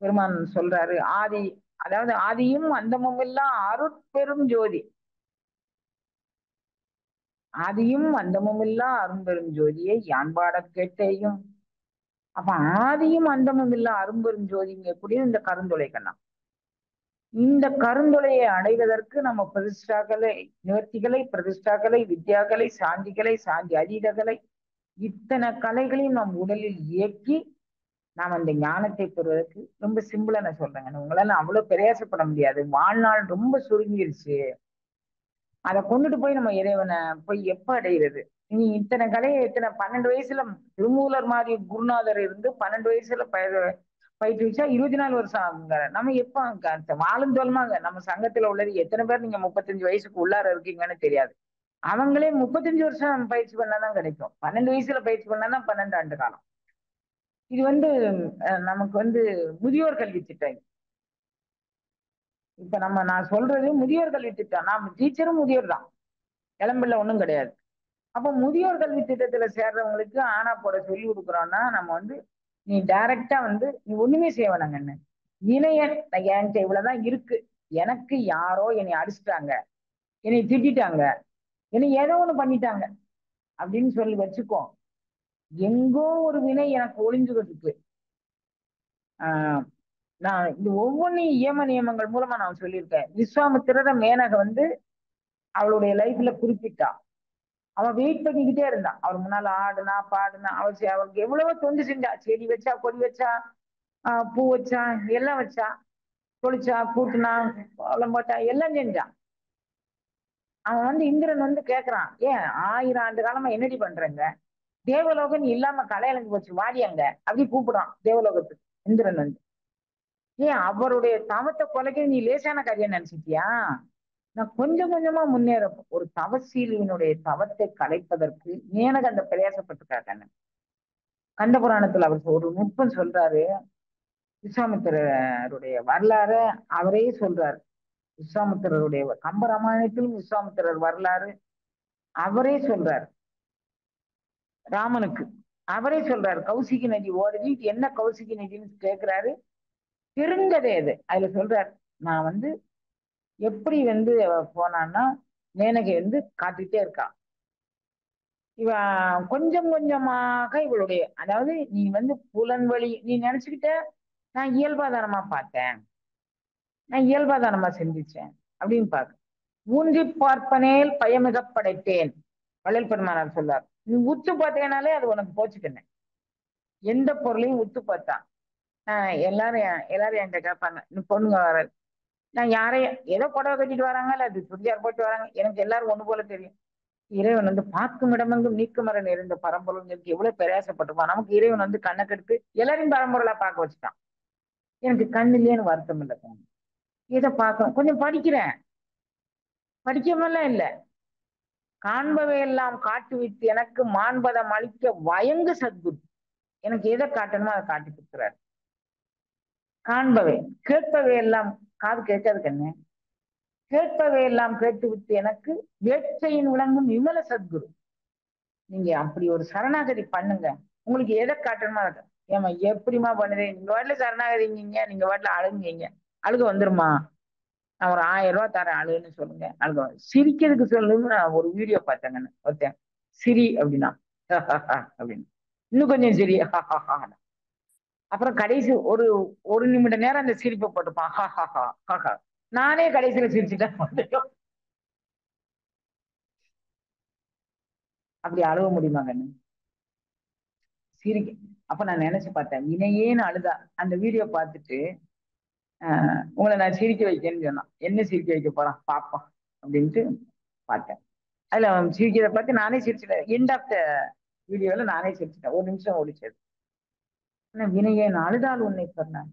பெருமான் சொல்றாரு, ஆதி அதாவது ஆதியும் அந்தமும் எல்லாம் அருட்பெரும் ஜோதி. ஆதியும் அந்தமும் இல்லா அரும்பெரும் ஜோதியை யான்பாட கேட்டேயும். அப்ப ஆதியும் அந்தமும் இல்லா அரும்பெரும் ஜோதிங்க எப்படியும் இந்த கருந்துளை கண்ணா. இந்த கருந்துளையை அடைவதற்கு நம்ம பிரதிஷ்டாக்களை நிவர்த்திகளை பிரதிஷ்டாக்களை வித்யாக்களை சாந்திகளை சாந்தி அதீதங்களை இத்தனை கலைகளையும் நம் உடலில் இயக்கி நாம் அந்த ஞானத்தை பெறுவதற்கு ரொம்ப சிம்பிளா நான் சொல்றேங்க. உங்களால அவ்வளவு பிரயாசப்பட முடியாது. வாழ்நாள் ரொம்ப சுருங்கிருச்சு. அதை கொண்டுட்டு போய் நம்ம இறைவனை போய் எப்ப அடைகிறது? நீ இத்தனை கலையை இத்தனை 12 வயசுல திருமூலர் மாதிரி குருநாதர் இருந்து 12 வயசுல பயிற்றுவிச்சா 24 வருஷம் ஆகுங்க. நம்ம எப்ப வாழுந்தோலமாங்க நம்ம சங்கத்துல உள்ளது எத்தனை பேர் நீங்க 35 வயசுக்கு உள்ளார இருக்கீங்கன்னு தெரியாது. அவங்களே 35 வருஷம் பயிற்சி பண்ணாதான் கிடைக்கும். 12 வயசுல பயிற்சி பண்ணாதான் 12 ஆண்டு காலம். இது நமக்கு முதியோர் கல்வி திட்டம். இப்ப நான் சொல்றது முதியோர் கல்வி திட்டம். நாம டீச்சரும் முதியோர் தான், இளம்பிள்ள ஒண்ணும் கிடையாது. அப்ப முதியோர் கல்வி திட்டத்துல சேர்றவங்களுக்கு ஆனா போட சொல்லி கொடுக்குறோம்னா நம்ம நீ டைரக்டா நீ ஒண்ணுமே செய்ய வேணாங்கன்னு இணைய என்கிட்ட இவ்வளவுதான் இருக்கு, எனக்கு யாரோ என்னை அடிச்சுட்டாங்க, என்னை திட்டாங்க, என்னை ஏதோ ஒண்ணு பண்ணிட்டாங்க அப்படின்னு சொல்லி வச்சுக்கோ. எங்கோ ஒரு வினை எனக்கு ஒளிஞ்சுக்கிட்டு. நான் இது ஒவ்வொன்றையும் இயம நியமங்கள் மூலமா நான் சொல்லியிருக்கேன். விஸ்வாமித்திரர மேனக அவளுடைய லைஃப்ல குறிப்பிட்டா. அவன் வெயிட் பண்ணிக்கிட்டே இருந்தான். அவர் முன்னால ஆடுனா பாடுனா, அவருக்கு எவ்வளவோ தொண்டு செஞ்சா. செடி வச்சா, கொடி வச்சா, பூ வச்சா, எல்லாம் வச்சா, தொளிச்சா, கூட்டுனா, கோலம் போட்டா, எல்லாம் செஞ்சான். அவன் வந்து இந்திரன் வந்து கேக்குறான், ஏன் 1000 ஆண்டு காலமா என்னடி பண்றேங்க? தேவலோகம் நீ இல்லாம கலையலங்கு போச்சு, வாடியாங்க அப்படி கூப்பிடுறான் தேவலோகத்துக்கு. இந்திரன் வந்து, ஏன் அவருடைய தவத்தை குலைக்க நீ லேசான காரியம் நினைச்சிட்டியா? நான் கொஞ்சம் கொஞ்சமா முன்னேற, ஒரு தவசீலியினுடைய தவத்தை கலைப்பதற்கு எனக்கு அந்த பிரயாசப்பட்டிருக்காங்க. கந்த புராணத்துல அவர் ஒரு நுட்பம் சொல்றாரு. விஸ்வாமித்திரருடைய வரலாறு அவரே சொல்றாரு. விஸ்வாமித்திரருடைய கம்பராமாயணத்திலும் விஸ்வாமித்திரர் வரலாறு அவரே சொல்றாரு. ராமனுக்கு அவரே சொல்றாரு, கௌசிகி நதி ஓடுது, என்ன கௌசிகி நதின்னு கேட்கிறாரு. பெருங்கதை அது. அதுல சொல்றாரு, நான் வந்து எப்படி வந்து போனான்னா, மேனகை வந்து காத்துக்கிட்டே இருக்கா. இவ கொஞ்சம் கொஞ்சமாக இவளுடைய, அதாவது நீ வந்து புலன்வழி நீ நினைச்சுக்கிட்ட, நான் இயல்பாதானமா பார்த்தேன், நான் இயல்பாதானமா சிந்திச்சேன் அப்படின்னு பாக்க, ஊன்றி பார்ப்பனேல் பயமிக படைத்தேன். வள்ளல் பெருமானார் சொல்றார், நீ உத்து பார்த்தேனாலே அது உனக்கு போச்சுக்கண்ணே. எந்த பொருளையும் உத்து பார்த்தா, எல்லாரும் என்கிட்ட கேட்பாங்க, இந்த பொண்ணுங்க வர, நான் யாரையும் ஏதோ புடவை கட்டிட்டு வராங்க, இல்ல அது சுடிதார் போட்டு வராங்க, எனக்கு எல்லாரும் ஒண்ணு போல தெரியும். இறைவன் வந்து பார்க்கும் இடமெங்கும் நீக்குமரன் இருந்த பரம்பொருள் எவ்வளவு பிரயாசப்பட்டிருப்பான். நமக்கு இறைவன் வந்து கண்ணை கெடுத்து எல்லாரையும் பரம்பொருளா பார்க்க வச்சுட்டான். எனக்கு கண்ணு இல்லையேன்னு வருத்தம் இல்லை. இதை பார்க்கணும், கொஞ்சம் படிக்கிறேன், படிக்காமலாம் இல்லை. காண்பவையெல்லாம் காட்டு வைத்து எனக்கு மாண்பதம் அளிக்க வயங்கு சத்குரு. எனக்கு எதை காட்டணுமோ அதை காட்டி கொடுக்குறாரு. காண்பவை கேட்பவை எல்லாம், காது கேட்காது கண்ணு, கேட்பவை எல்லாம் கேட்டு விட்டு எனக்கு வேட்சையின் விளங்கும் விமல சத்குரு. நீங்க அப்படி ஒரு சரணாகதி பண்ணுங்க, உங்களுக்கு எதை காட்டணுமா அதை. ஏமா எப்படிமா பண்ணுது, நீங்க வாட்டில சரணாகதிங்க, நீங்க வாட்டில அழுகுங்க, அழுக வந்துருமா? நான் ஒரு 1000 ரூபாய் தரேன், அழுகுன்னு சொல்லுங்க, அழுக. சிரிக்கிறதுக்கு சொல்லுங்க. நான் ஒரு வீடியோ பார்த்தேங்கன்னு, ஒருத்தன் சிரி அப்படின்னா அப்படின்னு, இன்னும் கொஞ்சம் சிரி அப்புறம் கடைசி ஒரு ஒரு நிமிட நேரம் அந்த சிரிப்பை போட்டுப்பான். நானே கடைசியில சிரிச்சுட்டேன். அப்படி அழுக முடியுமா கண்ணு? சிரிக்க. அப்ப நான் நினைச்சு பார்த்தேன், வினையேன்னு அழுதா. அந்த வீடியோ பார்த்துட்டு உங்களை நான் சிரிக்க வைக்கேன்னு சொன்னான். என்ன சிரிக்க வைக்க போறான் பாப்போம் அப்படின்ட்டு பார்த்தேன். அதுல அவன் சிரிக்கிறத பார்த்து நானே சிரிச்சிட்டேன். எண்ட் ஆஃப் த வீடியோல நானே சிரிச்சிட்டேன். ஒரு நிமிஷம் ஓடிச்சது. ஆனா வினையேன் அழுதால் உன்னை சொன்னான்.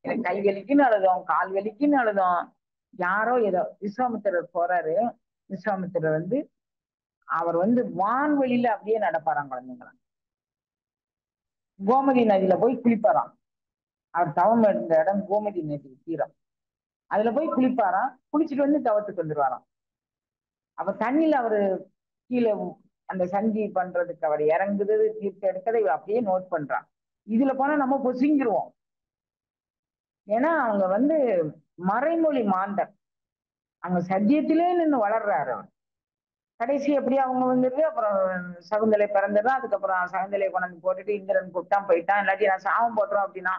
எனக்கு கை வலிக்குன்னு அழுதோம், கால் வலிக்குன்னு அழுதோம். யாரோ ஏதோ விஸ்வாமித்திரர் போறாரு. விஸ்வாமித்திரர் வந்து அவர் வந்து வான்வெளியில அப்படியே நடப்பாராம் குழந்தைங்களாம். கோமதி நதியில போய் குளிப்பாராம். அவர் தவம் இருந்த இடம் கோமதி நதி தீரம். அதுல போய் குளிப்பாராம். குளிச்சுட்டு வந்து தவத்துக்கு வந்துருவாராம். அப்ப தண்ணியில அவரு கீழே அந்த சந்தி பண்றதுக்கு அவர் இறங்குது, தீர்த்து எடுக்கிறத இவர் அப்படியே நோட் பண்றான். இதுல போனா நம்ம பொசுங்கிருவோம். ஏன்னா அவங்க வந்து மறைமொழி மாந்தர், அவங்க சத்தியத்திலே நின்று வளர்றாரு அவர். கடைசி எப்படி அவங்க வந்துட்டு அப்புறம் சகுந்தலை பிறந்ததான். அதுக்கப்புறம் சகுந்தலையை கொண்டாந்து போட்டுட்டு இந்திரன் கூப்பிட்டான், போயிட்டான். இல்லாட்டி நான் சாபம் போட்டுறோம் அப்படின்னா,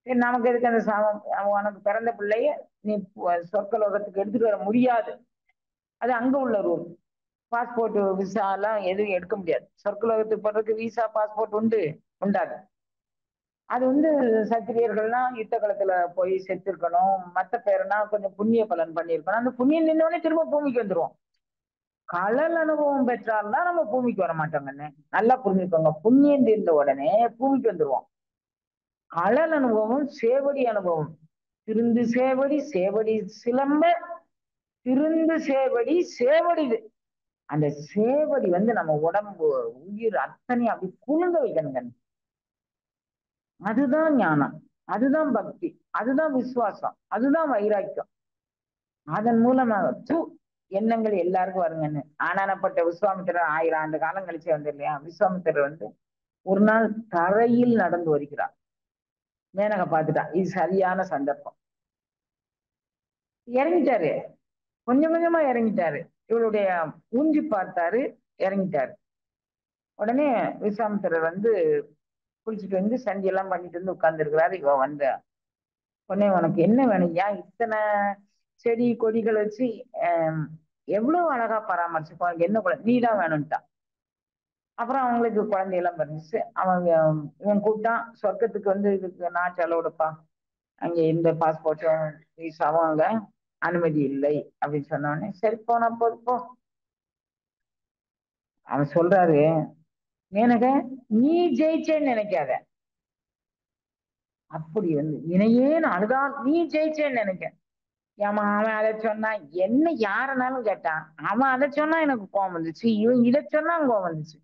சரி நமக்கு எதுக்கு அந்த சாபம், உனக்கு பிறந்த பிள்ளைய நீ சொர்க்கலோகத்துக்கு எடுத்துட்டு வர முடியாது. அது அங்க உள்ள ரூல். பாஸ்போர்ட் விசா எல்லாம் எதுவும் எடுக்க முடியாது. சொர்க்கலோகத்துக்கு போறதுக்கு விசா பாஸ்போர்ட் உண்டாது. அது வந்து சத்திரியர்கள்லாம் யுத்த காலத்துல போய் செத்துருக்கணும், மத்த பேருனா கொஞ்சம் புண்ணிய பலன் பண்ணியிருக்கணும். அந்த புண்ணியம் நின்றவனே திரும்ப பூமிக்கு வந்துருவோம். கடல் அனுபவம் பெற்றால்தான் நம்ம பூமிக்கு வர மாட்டோங்கன்னு நல்லா புரிஞ்சுக்கோங்க. புண்ணியம் தீர்ந்த உடனே பூமிக்கு வந்துருவோம். கடல் அனுபவம் சேவடி அனுபவம். திருந்து சேவடி, சேவடி சிலம்ப, திருந்து சேவடி, சேவடி. அந்த சேவடி வந்து நம்ம உடம்பு உயிர் அத்தனை அப்படி குழுங்க வைக்கணுங்க. அதுதான் ஞானம், அதுதான் பக்தி, அதுதான் விசுவாசம், அதுதான் வைராக்கியம். அதன் மூலமாக எண்ணங்கள் எல்லாருக்கும் வருங்கன்னு. ஆனானப்பட்ட விஸ்வாமித்திரர் 1000 ஆண்டு காலம் கழிச்சு வந்து இல்லையா, விஸ்வாமித்திரர் வந்து ஒரு நாள் தரையில் நடந்து வருகிறார். மேனகை பார்த்துட்டா, இது சரியான சந்தர்ப்பம். இறங்கிட்டாரு, கொஞ்சம் கொஞ்சமா இறங்கிட்டாரு. இவளுடைய ஊஞ்சி பார்த்தாரு, இறங்கிட்டாரு. உடனே விஸ்வாமித்திரர் வந்து குளிச்சுட்டு வந்து சண்டி எல்லாம் பண்ணிட்டு வந்து உட்கார்ந்து இருக்கிறாரு. இவ வந்த உடனே, உனக்கு என்ன வேணும்? ஏன் இத்தனை செடி கொடிகள் வச்சு எவ்வளவு அழகா பராமரிச்சுப்பா, என்ன குழந்தை நீதான் வேணும்ட்டா. அப்புறம் அவங்களுக்கு குழந்தையெல்லாம் பிறந்துச்சு. அவங்க இவன் கூப்பிட்டான் சொர்க்கத்துக்கு வந்து இதுக்கு நான் செலவுடுப்பா, அங்க எந்த பாஸ்போர்ட்டும் விசாவும் அங்க அனுமதி இல்லை அப்படின்னு சொன்ன உடனே சரி போனா போது போ. அவன் சொல்றாரு, எனக்கு நீ ஜெயிச்சேன்னு நினைக்காத, அப்படி வந்து இணையே நான் அழுதா நீ ஜெயிச்சேன்னு நினைக்க. ஏமா அவன் அதை சொன்னா என்ன யாருனாலும் கேட்டான், அவன் அதை சொன்னா எனக்கு கோவம் வந்துச்சு, இவன் இதை சொன்னா கோவம் வந்துச்சு,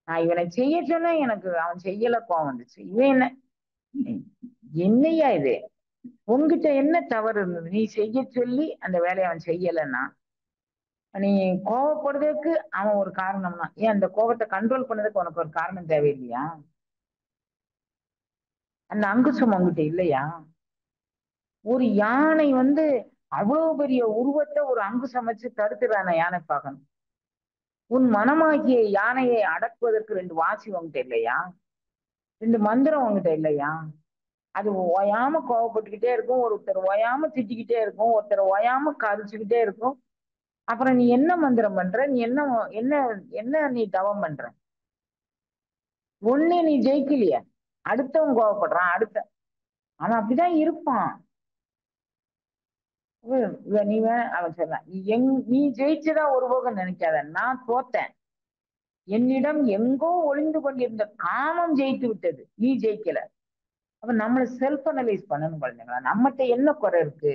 நான் இவனை செய்ய சொன்னா எனக்கு அவன் செய்யல கோவம் வந்துச்சு, இவன் என்ன என்னையா இது, உங்ககிட்ட என்ன தவறு இருந்தது நீ செய்ய சொல்லி அந்த வேலையை அவன் செய்யலைன்னா, நீ கோவப்படுறதுக்கு அவன் ஒரு காரணம் தான், ஏன் அந்த கோபத்தை கண்ட்ரோல் பண்ணதுக்கு உனக்கு ஒரு காரணம் தேவையில்லையா? அந்த அங்குசம் உங்ககிட்ட இல்லையா? ஒரு யானை வந்து அவ்வளவு பெரிய உருவத்தை ஒரு அங்குசம் வச்சு தடுத்துறான யானை பார்க்கணும். உன் மனமாகிய யானையை அடக்குவதற்கு ரெண்டு வாசி உங்ககிட்ட இல்லையா? ரெண்டு மந்திரம் உங்ககிட்ட இல்லையா? அது ஓயாம கோவப்பட்டுக்கிட்டே இருக்கும், ஒருத்தர் ஓயாம திட்டிக்கிட்டே இருக்கும், ஒருத்தர் ஓயாம கரிச்சுக்கிட்டே இருக்கும். அப்புறம் நீ என்ன மந்திரம் பண்ற, நீ என்ன என்ன என்ன நீ தவம் பண்ற? ஒண்ணு நீ ஜெயிக்கலையே, அடுத்தவன் கோவப்படுறான், அவன் அப்படிதான் இருப்பான். நீ அவன் சொல்றான், நீ ஜெயிச்சதா ஒரு போகம் நினைக்காத, நான் தோத்தேன், என்னிடம் எங்கோ ஒளிந்து கொண்டிருந்த காமம் ஜெயித்து விட்டது, நீ ஜெயிக்கல. அப்ப நம்மள செல்ஃப் அனலைஸ் பண்ணணும் குழந்தைங்களா, நம்மகிட்ட என்ன குறை இருக்கு,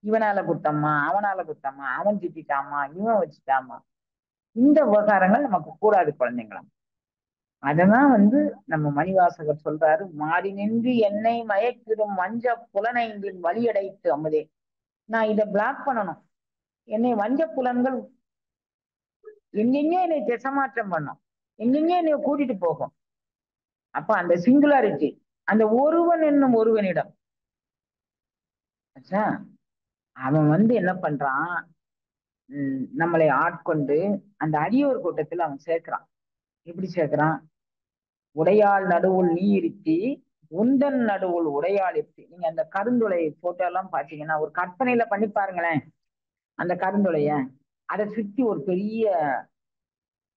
இவனால குத்தம்மா, அவனால குத்தம்மா, அவன் திட்டாமா, இவன் வச்சுட்டாமா, இந்த விவகாரங்கள் நமக்கு கூடாது குழந்தைங்களா. அததான் வந்து நம்ம மணிவாசகர் சொல்றாரு, மாறி நின்று என்னை மயக்கிடும் வஞ்ச புலனைந்தின் வழியடைத்து அமுதே. நான் இதை பிளாக் பண்ணணும், என்னை வஞ்ச புலன்கள் எங்கெங்க என்னை திசமாற்றம் பண்ணும், எங்கெங்க என்னை கூட்டிட்டு போகும். அப்ப அந்த சிங்குலாரிட்டி, அந்த ஒருவன் என்னும் ஒருவனிடம் அவன் வந்து என்ன பண்றான், நம்மளை ஆட்கொண்டு அந்த அடியோர் கூட்டத்தில் அவன் சேர்க்கிறான். எப்படி சேர்க்கிறான்? உடையாள் நடுவுள் நீ இருத்தி உந்தன் நடுவுள் உடையாள் இருத்தி. நீங்க அந்த கருந்துளை போட்டோ எல்லாம் பாத்தீங்கன்னா ஒரு கற்பனையில பண்ணி பாருங்களேன். அந்த கருந்துளைய அதை சுத்தி ஒரு பெரிய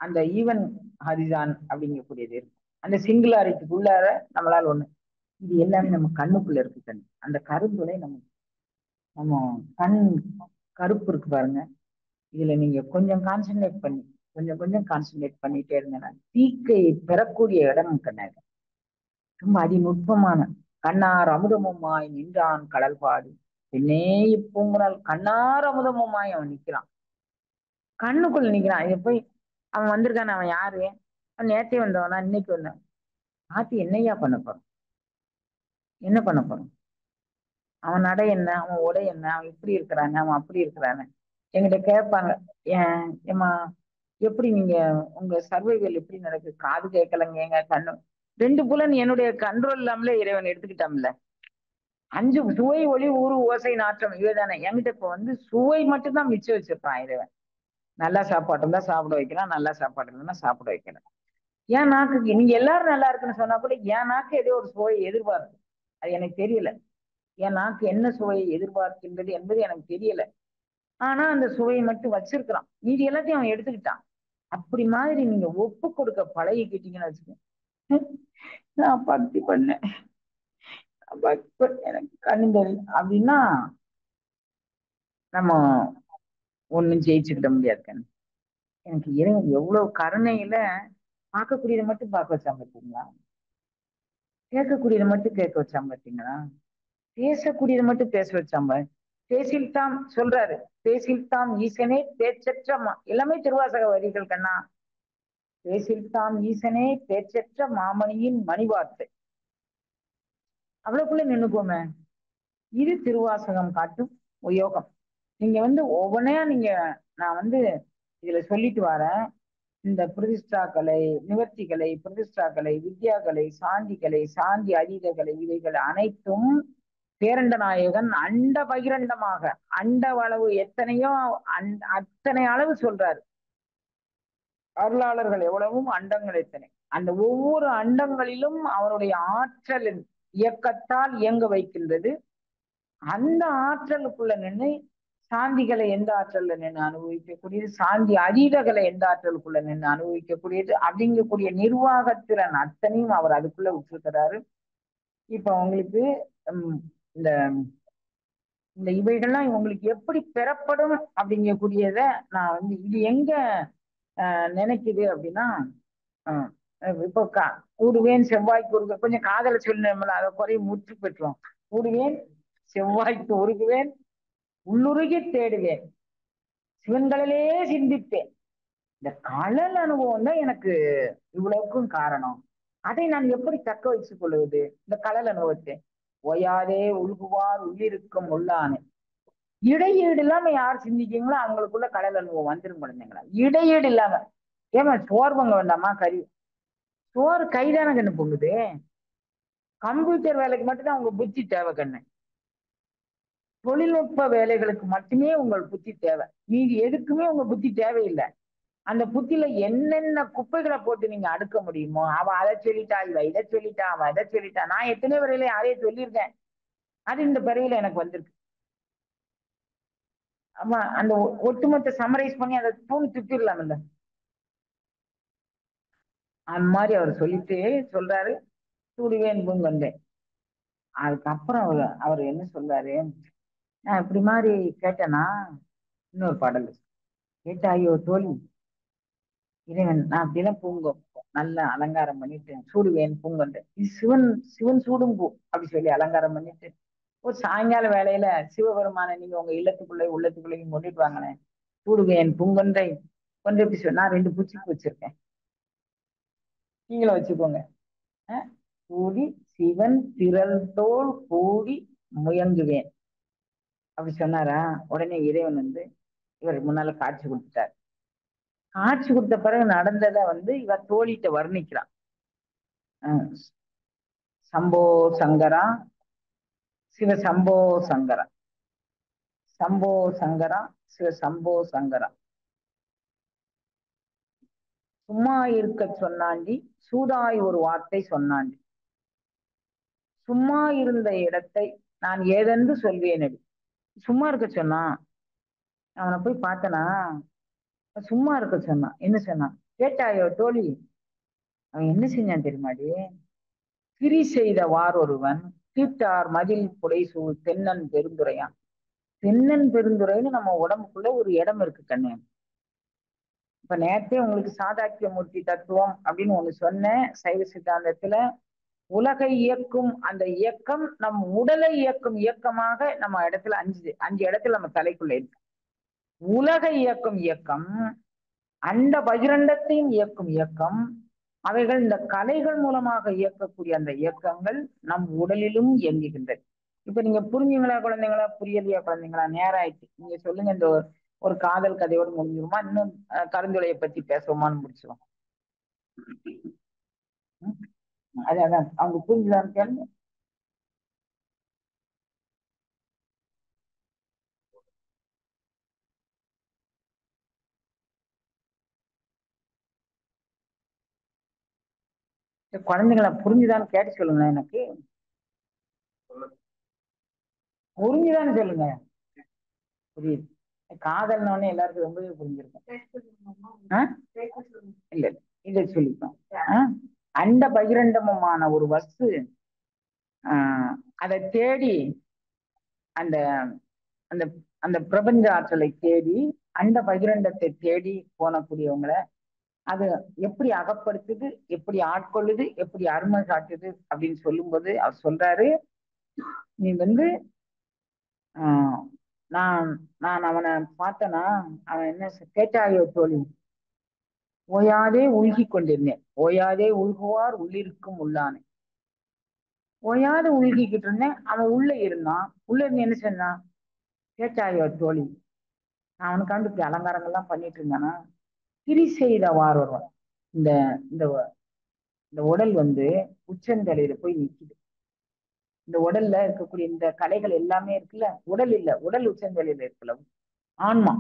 அந்த ஈவன் ஹரிசான் அப்படிங்கக்கூடியது இருக்கு. அந்த சிங்குலாரிட்டிக்குள்ளார நம்மளால ஒண்ணு, இது எல்லாமே நம்ம கண்ணுக்குள்ள இருக்கு கண். அந்த கருந்துளை நம்ம நம்ம கண் கருப்பு இருக்கு பாருங்க, இதுல நீங்க கொஞ்சம் கான்சென்ட்ரேட் பண்ணி கொஞ்சம் கொஞ்சம் கான்சென்ட்ரேட் பண்ணிட்டே இருந்தேன்னா தீக்கையை பெறக்கூடிய இடம் கண்ணாடி. ரொம்ப அதிநுட்பமான கண்ணார் அமுதமுமாய் நின்றான் கடல்பாடு என்னே இப்பூங்குனால் கண்ணார் அமுதமுமாய் அவன் நிக்கிறான், கண்ணுக்குள்ள நிக்கிறான். இதை போய் அவன் வந்திருக்கான், அவன் யாரு, அவன் நேற்றே வந்தவனா இன்னைக்கு வந்தான், ஆத்தி என்னையா பண்ண போறான், என்ன பண்ண போறான், அவன் நடை என்ன, அவன் உடை என்ன, அவன் இப்படி இருக்கிறானே, அவன் அப்படி இருக்கிறானே என்கிட்ட கேட்பாங்க. ஏமா எப்படி நீங்க உங்க சர்வைவல் எப்படி நடக்குது, காது கேட்கலங்க எங்க கண்ணு, ரெண்டு புலன் என்னுடைய கண்ட்ரோல் இல்லாமலே இறைவன் எடுத்துக்கிட்டான்ல. அஞ்சு சுவை ஒளி ஊறு ஓசை நாற்றம் இவைதானே என்கிட்ட இப்ப வந்து சுவை மட்டும்தான் மிச்சம் வச்சிருப்பான் இறைவன். நல்லா சாப்பாடு இருந்தா சாப்பிட வைக்கலாம், நல்லா சாப்பாடு இல்லைன்னா சாப்பிட வைக்கலாம். என் நாக்குக்கு நீங்க எல்லாரும் நல்லா இருக்குன்னு சொன்னா கூட என் நாக்கு ஏதோ ஒரு சுவையை எதிர்பார்க்கு, அது எனக்கு தெரியல. என் நாக்கு என்ன சுவையை எதிர்பார்க்கின்றது என்பது எனக்கு தெரியல. ஆனா அந்த சுவையை மட்டும் வச்சிருக்கிறான், மீதி எல்லாத்தையும் அவன் எடுத்துக்கிட்டான். அப்படி மாதிரி நீங்க ஒப்பு கொடுக்க பழகிக்கிட்டீங்கன்னு வச்சுக்கோங்க. நான் பக்தி பண்ணேன், எனக்கு கண்ணுதல் அப்படின்னா நம்ம ஒண்ணும் ஜெயிச்சுக்கிட முடியாது கண்ணு. எனக்கு இறைவன் எவ்வளவு கருணையில பார்க்கக்கூடியதை மட்டும் பார்க்க வச்சான் பார்த்தீங்களா, கேட்கக்கூடியதை மட்டும் கேட்க வச்சான் பார்த்தீங்களா, பேசக்கூடியதை மட்டும் பேச வச்சாம்ப. பேசில்தாம் சொல்றாரு, பேசில்தாம் ஈசனே பேச்சற்ற எல்லாமே திருவாசக வரிகள் கண்ணா. பேசில்தாம் ஈசனே பேச்சற்ற மாமணியின் மணிவார்த்தை, அவ்வளவுக்குள்ள நின்னுக்கோமே. இது திருவாசகம் காட்டும் யோகம். நீங்க வந்து ஒவ்வொன்றையா நீங்க நான் வந்து இதுல சொல்லிட்டு வரேன். இந்த பிரதிஷ்டா கலை, நிவர்த்தி கலை, பிரதிஷ்டா கலை, வித்யா கலை, சாந்தி கலை, சாந்தி அதீத கலை, இவைகள் அனைத்தும் பேரண்ட நாயகன் அண்ட பகிரண்டமாக அண்ட அளவு எத்தனையோ அத்தனை அளவு சொல்றாரு. அருளாளர்கள் எவ்வளவும் அண்டங்கள் எத்தனை, அந்த ஒவ்வொரு அண்டங்களிலும் அவருடைய ஆற்றலின் இயக்கத்தால் இயங்க வைக்கின்றது. அந்த ஆற்றலுக்குள்ள நின்று சாந்திகளை எந்த ஆற்றல்ல நின்று அனுபவிக்கக்கூடியது, சாந்தி அதீதகளை எந்த ஆற்றலுக்குள்ள நின்று அனுபவிக்கக்கூடியது அப்படிங்கக்கூடிய நிர்வாகத்திறன் அத்தனையும் அவர் அதுக்குள்ள விட்டுருக்கிறாரு. இப்ப உங்களுக்கு இந்த இந்த இவைகள்லாம் உங்களுக்கு எப்படி பெறப்படும் அப்படிங்கக்கூடியத நான் வந்து இது எங்க நினைக்குது அப்படின்னா இப்போ கூடுவேன் செவ்வாய்க்கு ஒரு கொஞ்சம் காதல சொல்லணும்ல, அதை குறைய முற்று பெற்றோம். கூடுவேன் செவ்வாய்க்கு உருகுவேன் உள்ளுருகி தேடுவேன் சிவன்களிலே சிந்திப்பேன். இந்த கடல் அனுபவம் தான் எனக்கு இவ்வளவுக்கும் காரணம். அதை நான் எப்படி தக்க வைத்துக் கொள்வது? இந்த கடல் அனுபவத்தை ஓயாதே உள்குவார் உள்ளிருக்கும் உள்ளானே. இடையீடு இல்லாம யார் சிந்திக்கீங்களோ அவங்களுக்குள்ள கடல் அனுபவம் வந்துரும் குழந்தைங்களா. இடையீடு இல்லாம. ஏமா சோறு வாங்க வேண்டாமா? கறி சோறு கைதான கண்ணு பொங்குது. கம்ப்யூட்டர் வேலைக்கு மட்டும்தான் உங்க புத்தி தேவை கண்ணு. தொழில்நுட்ப வேலைகளுக்கு மட்டுமே உங்கள் புத்தி தேவை. மீதி எதுக்குமே உங்க புத்தி தேவையில்லை. அந்த புத்தியில என்னென்ன குப்பைகளை போட்டு நீங்க அடுக்க முடியுமோ, அவ அதை சொல்லிட்டா, இவ இதை சொல்லிட்டா, அவ அதை சொல்லிட்டா, நான் எத்தனை வரையில யாரையும் சொல்லியிருக்கேன், அது இந்த பிறவில எனக்கு வந்திருக்கு. ஆமா, அந்த ஒட்டுமொத்த சமரைஸ் பண்ணி அதை தூண் துப்பிடலாம்ல. அந்த மாதிரி அவர் சொல்லிட்டு சொல்றாரு, சூடுவேன் வந்தேன். அதுக்கப்புறம் அவர் என்ன சொல்றாரு, நான் இப்படி மாதிரி கேட்டேன்னா இன்னொரு பாடல் கேட்டாயோ தோழி, இறைவன் நான் அப்படிலாம் பூங்கும் நல்ல அலங்காரம் பண்ணிட்டு சூடுவேன் பூங்கொண்டேன். இது சிவன் சிவன் சூடும் பூ அப்படி சொல்லி அலங்காரம் பண்ணிட்டு ஒரு சாயங்கால வேலையில சிவபெருமான நீங்க உங்க உள்ளத்துக்குள்ளேயும் கொண்டுட்டு வாங்கினேன். சூடுவேன் பூங்கொன்றை கொண்டு எப்படி சொன்னா 2 பூச்சிக்கு வச்சிருக்கேன், நீங்களும் வச்சுக்கோங்க. கூடி சிவன் திரள் தோல் கூடி முயங்குவேன் அப்படி சொன்னாரா. உடனே இறைவன் வந்து இவர் முன்னால காட்சி கொடுத்துட்டார். காட்சி கொடுத்த பிறகு நடந்ததை வந்து இவர் தோழிட்ட வர்ணிக்கிறான். சம்போ சங்கரா சிவ சம்போ சங்கரா, சம்போ சங்கரா சிவ சம்போ சங்கரா. சும்மா இருக்க சொன்னாண்டி சூதாய் ஒரு வார்த்தை சொன்னாண்டி, சும்மா இருந்த இடத்தை நான் ஏதென்று சொல்வேனடி. சும்மா இருக்க சொன்னான், அவனை போய் பார்த்தனா, சும்மா இருக்க சொன்னான். என்ன சொன்னான் கேட்டாயோ தோழி? அவன் என்ன செஞ்சான் தெரியுமாடி? திரி செய்த வார் ஒருவன் தீட்டார் மதில் புடைசூழ் தென்னன் பெருந்துரையான். தென்னன் பெருந்துரைன்னு நம்ம உடம்புக்குள்ள ஒரு இடம் இருக்கு கண்ணு. இப்ப நேரத்தே உங்களுக்கு சாதாக்கிய மூர்த்தி தத்துவம் அப்படின்னு ஒண்ணு சொன்னேன். சைவ சித்தாந்தத்துல உலகை இயக்கும் அந்த இயக்கம் நம் உடலை இயக்கும் இயக்கமாக நம்ம இடத்துல அஞ்சு இடத்துல நம்ம தலைக்குள்ள இருக்கு. உலகை இயக்கும் இயக்கம், அண்ட பகிரண்டத்தையும் இயக்கும் இயக்கம், அவைகள் இந்த கலைகள் மூலமாக இயக்கக்கூடிய அந்த இயக்கங்கள் நம் உடலிலும் இயங்குகின்றது. இப்ப நீங்க புரிஞ்சுங்களா குழந்தைங்களா, புரியலையா குழந்தைங்களா? நேரம் ஆயிடுச்சு. நீங்க சொல்லுங்க, இந்த ஒரு காதல் கதையோடு முடிஞ்சிருமா, இன்னும் கருந்துளையை பத்தி பேசுவோமான்னு முடிச்சிடும். அதான் அவங்க புரிஞ்சுதான்னு கேளுங்க. குழந்தைங்களா புரிஞ்சுதான்னு கேட்டு சொல்லுங்க. எனக்கு புரிஞ்சுதான்னு சொல்லுங்க. புரியுது. காதல்னோடனே எல்லாருக்கும் ரொம்பவே புரிஞ்சிருக்கும். இல்ல இதை சொல்லிப்போம். அண்ட பகிரண்டமுமான ஒரு வஸ்து அதை தேடி அந்த அந்த அந்த பிரபஞ்ச ஆற்றலை தேடி அண்ட பகிரண்டத்தை தேடி போனக்கூடியவங்களை அது எப்படி அகப்படுத்துது, எப்படி ஆட்கொள்ளுது, எப்படி அருமை காட்டுது அப்படின்னு சொல்லும்போது அவர் சொல்றாரு, நீ வந்து நான் நான் அவனை பார்த்தனா, அவன் என்ன கேட்டாயோ தோழி, ஓயாதே உள்கி கொண்டிருந்தேன். ஓயாதே உள்குவார் உள்ளிருக்கும் உள்ளானே. ஓயாத உள்கிக்கிட்டு இருந்தேன். அவன் உள்ள இருந்தான். உள்ள இருந்து என்ன சொன்னான் கேட்டாயோ தோழி, நான் அவனுக்காண்டு இப்படி அலங்காரங்கள்லாம் பண்ணிட்டு இருந்தானா. திரி செய்த வார் வருவான். இந்த இந்த உடல் வந்து உச்சந்தலையில போய் நிக்குது. இந்த உடல்ல இருக்கக்கூடிய இந்த கலைகள் எல்லாமே இருக்குல்ல, உடல் இல்ல, உடல் உச்சந்தலையில இருக்குல்ல, ஆன்மா.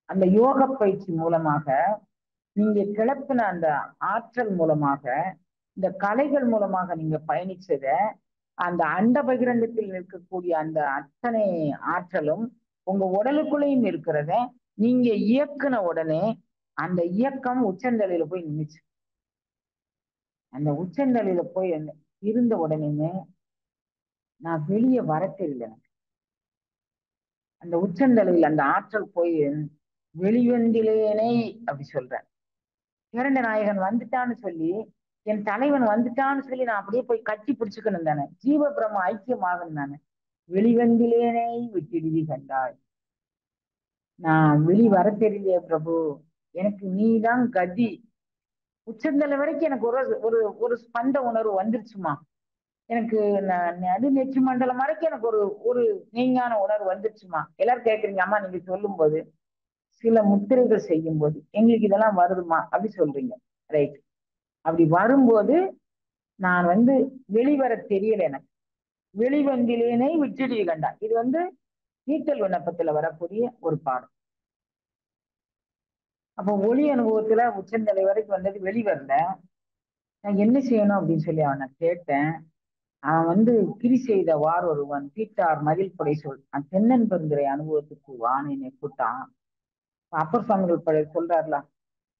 அந்த யோக பயிற்சி மூலமாக நீங்க கிளப்பின அந்த ஆற்றல் மூலமாக இந்த கலைகள் மூலமாக நீங்க பயணிச்சத அந்த அண்ட பகிரண்டத்தில் இருக்கக்கூடிய அந்த அத்தனை ஆற்றலும் உங்க உடலுக்குள்ளேயும் இருக்கிறத நீங்க இயக்குன உடனே அந்த இயக்கம் உச்சந்தலையில போய் நின்னுச்சு. அந்த உச்சந்தலையில போய் இருந்த உடனேமே நான் வெளியே வர தெரியல. அந்த உச்சந்தலையில் அந்த ஆற்றல் போய் வெளிவந்திலேனே அப்படி சொல்றேன். இரண்ட நாயகன் வந்துட்டான்னு சொல்லி, என் தலைவன் வந்துட்டான்னு சொல்லி நான் அப்படியே போய் கட்டி பிடிச்சுக்கணும் தானே, ஜீவ பிரம்ம ஐக்கியமாகணும் தானே. வெளிவந்திலேனே விட்டிடுதி கண்டாய், நான் வெளி வர தெரியலையே பிரபு, எனக்கு நீதான் கதி. உச்சந்தலை வரைக்கும் எனக்கு ஒரு ஒரு ஒரு ஸ்பந்த உணர்வு வந்துருச்சுமா. எனக்கு நடு நெற்றி மண்டலம் வரைக்கும் எனக்கு ஒரு ஒரு நீங்கான உணர்வு வந்துருச்சுமா. எல்லாரும் கேக்குறீங்க, அம்மா நீங்க சொல்லும் போது சில முத்திரைகள் செய்யும் போது எங்களுக்கு இதெல்லாம் வருதுமா அப்படி சொல்றீங்க. ரைட். அப்படி வரும்போது நான் வெளிவர தெரியல எனக்கு. வெளிவந்திலேனே விட்டுடி கண்டா, இது நீத்தல் விண்ணப்பத்துல வரக்கூடிய ஒரு பாடம். அப்போ ஒளி அனுபவத்துல உச்சந்தலை வரைக்கும் வெளிவரல. நான் என்ன செய்யணும் அப்படின்னு சொல்லி அவனை கேட்டேன். அவன் கிரி செய்த வார் ஒருவன் தீட்டார் மதில் படை சொல் தென்னன் பெருந்துரை அனுபவத்துக்கு வான் என்னை கூட்டான். அப்பர் சுவாமிகள் சொல்றாருல,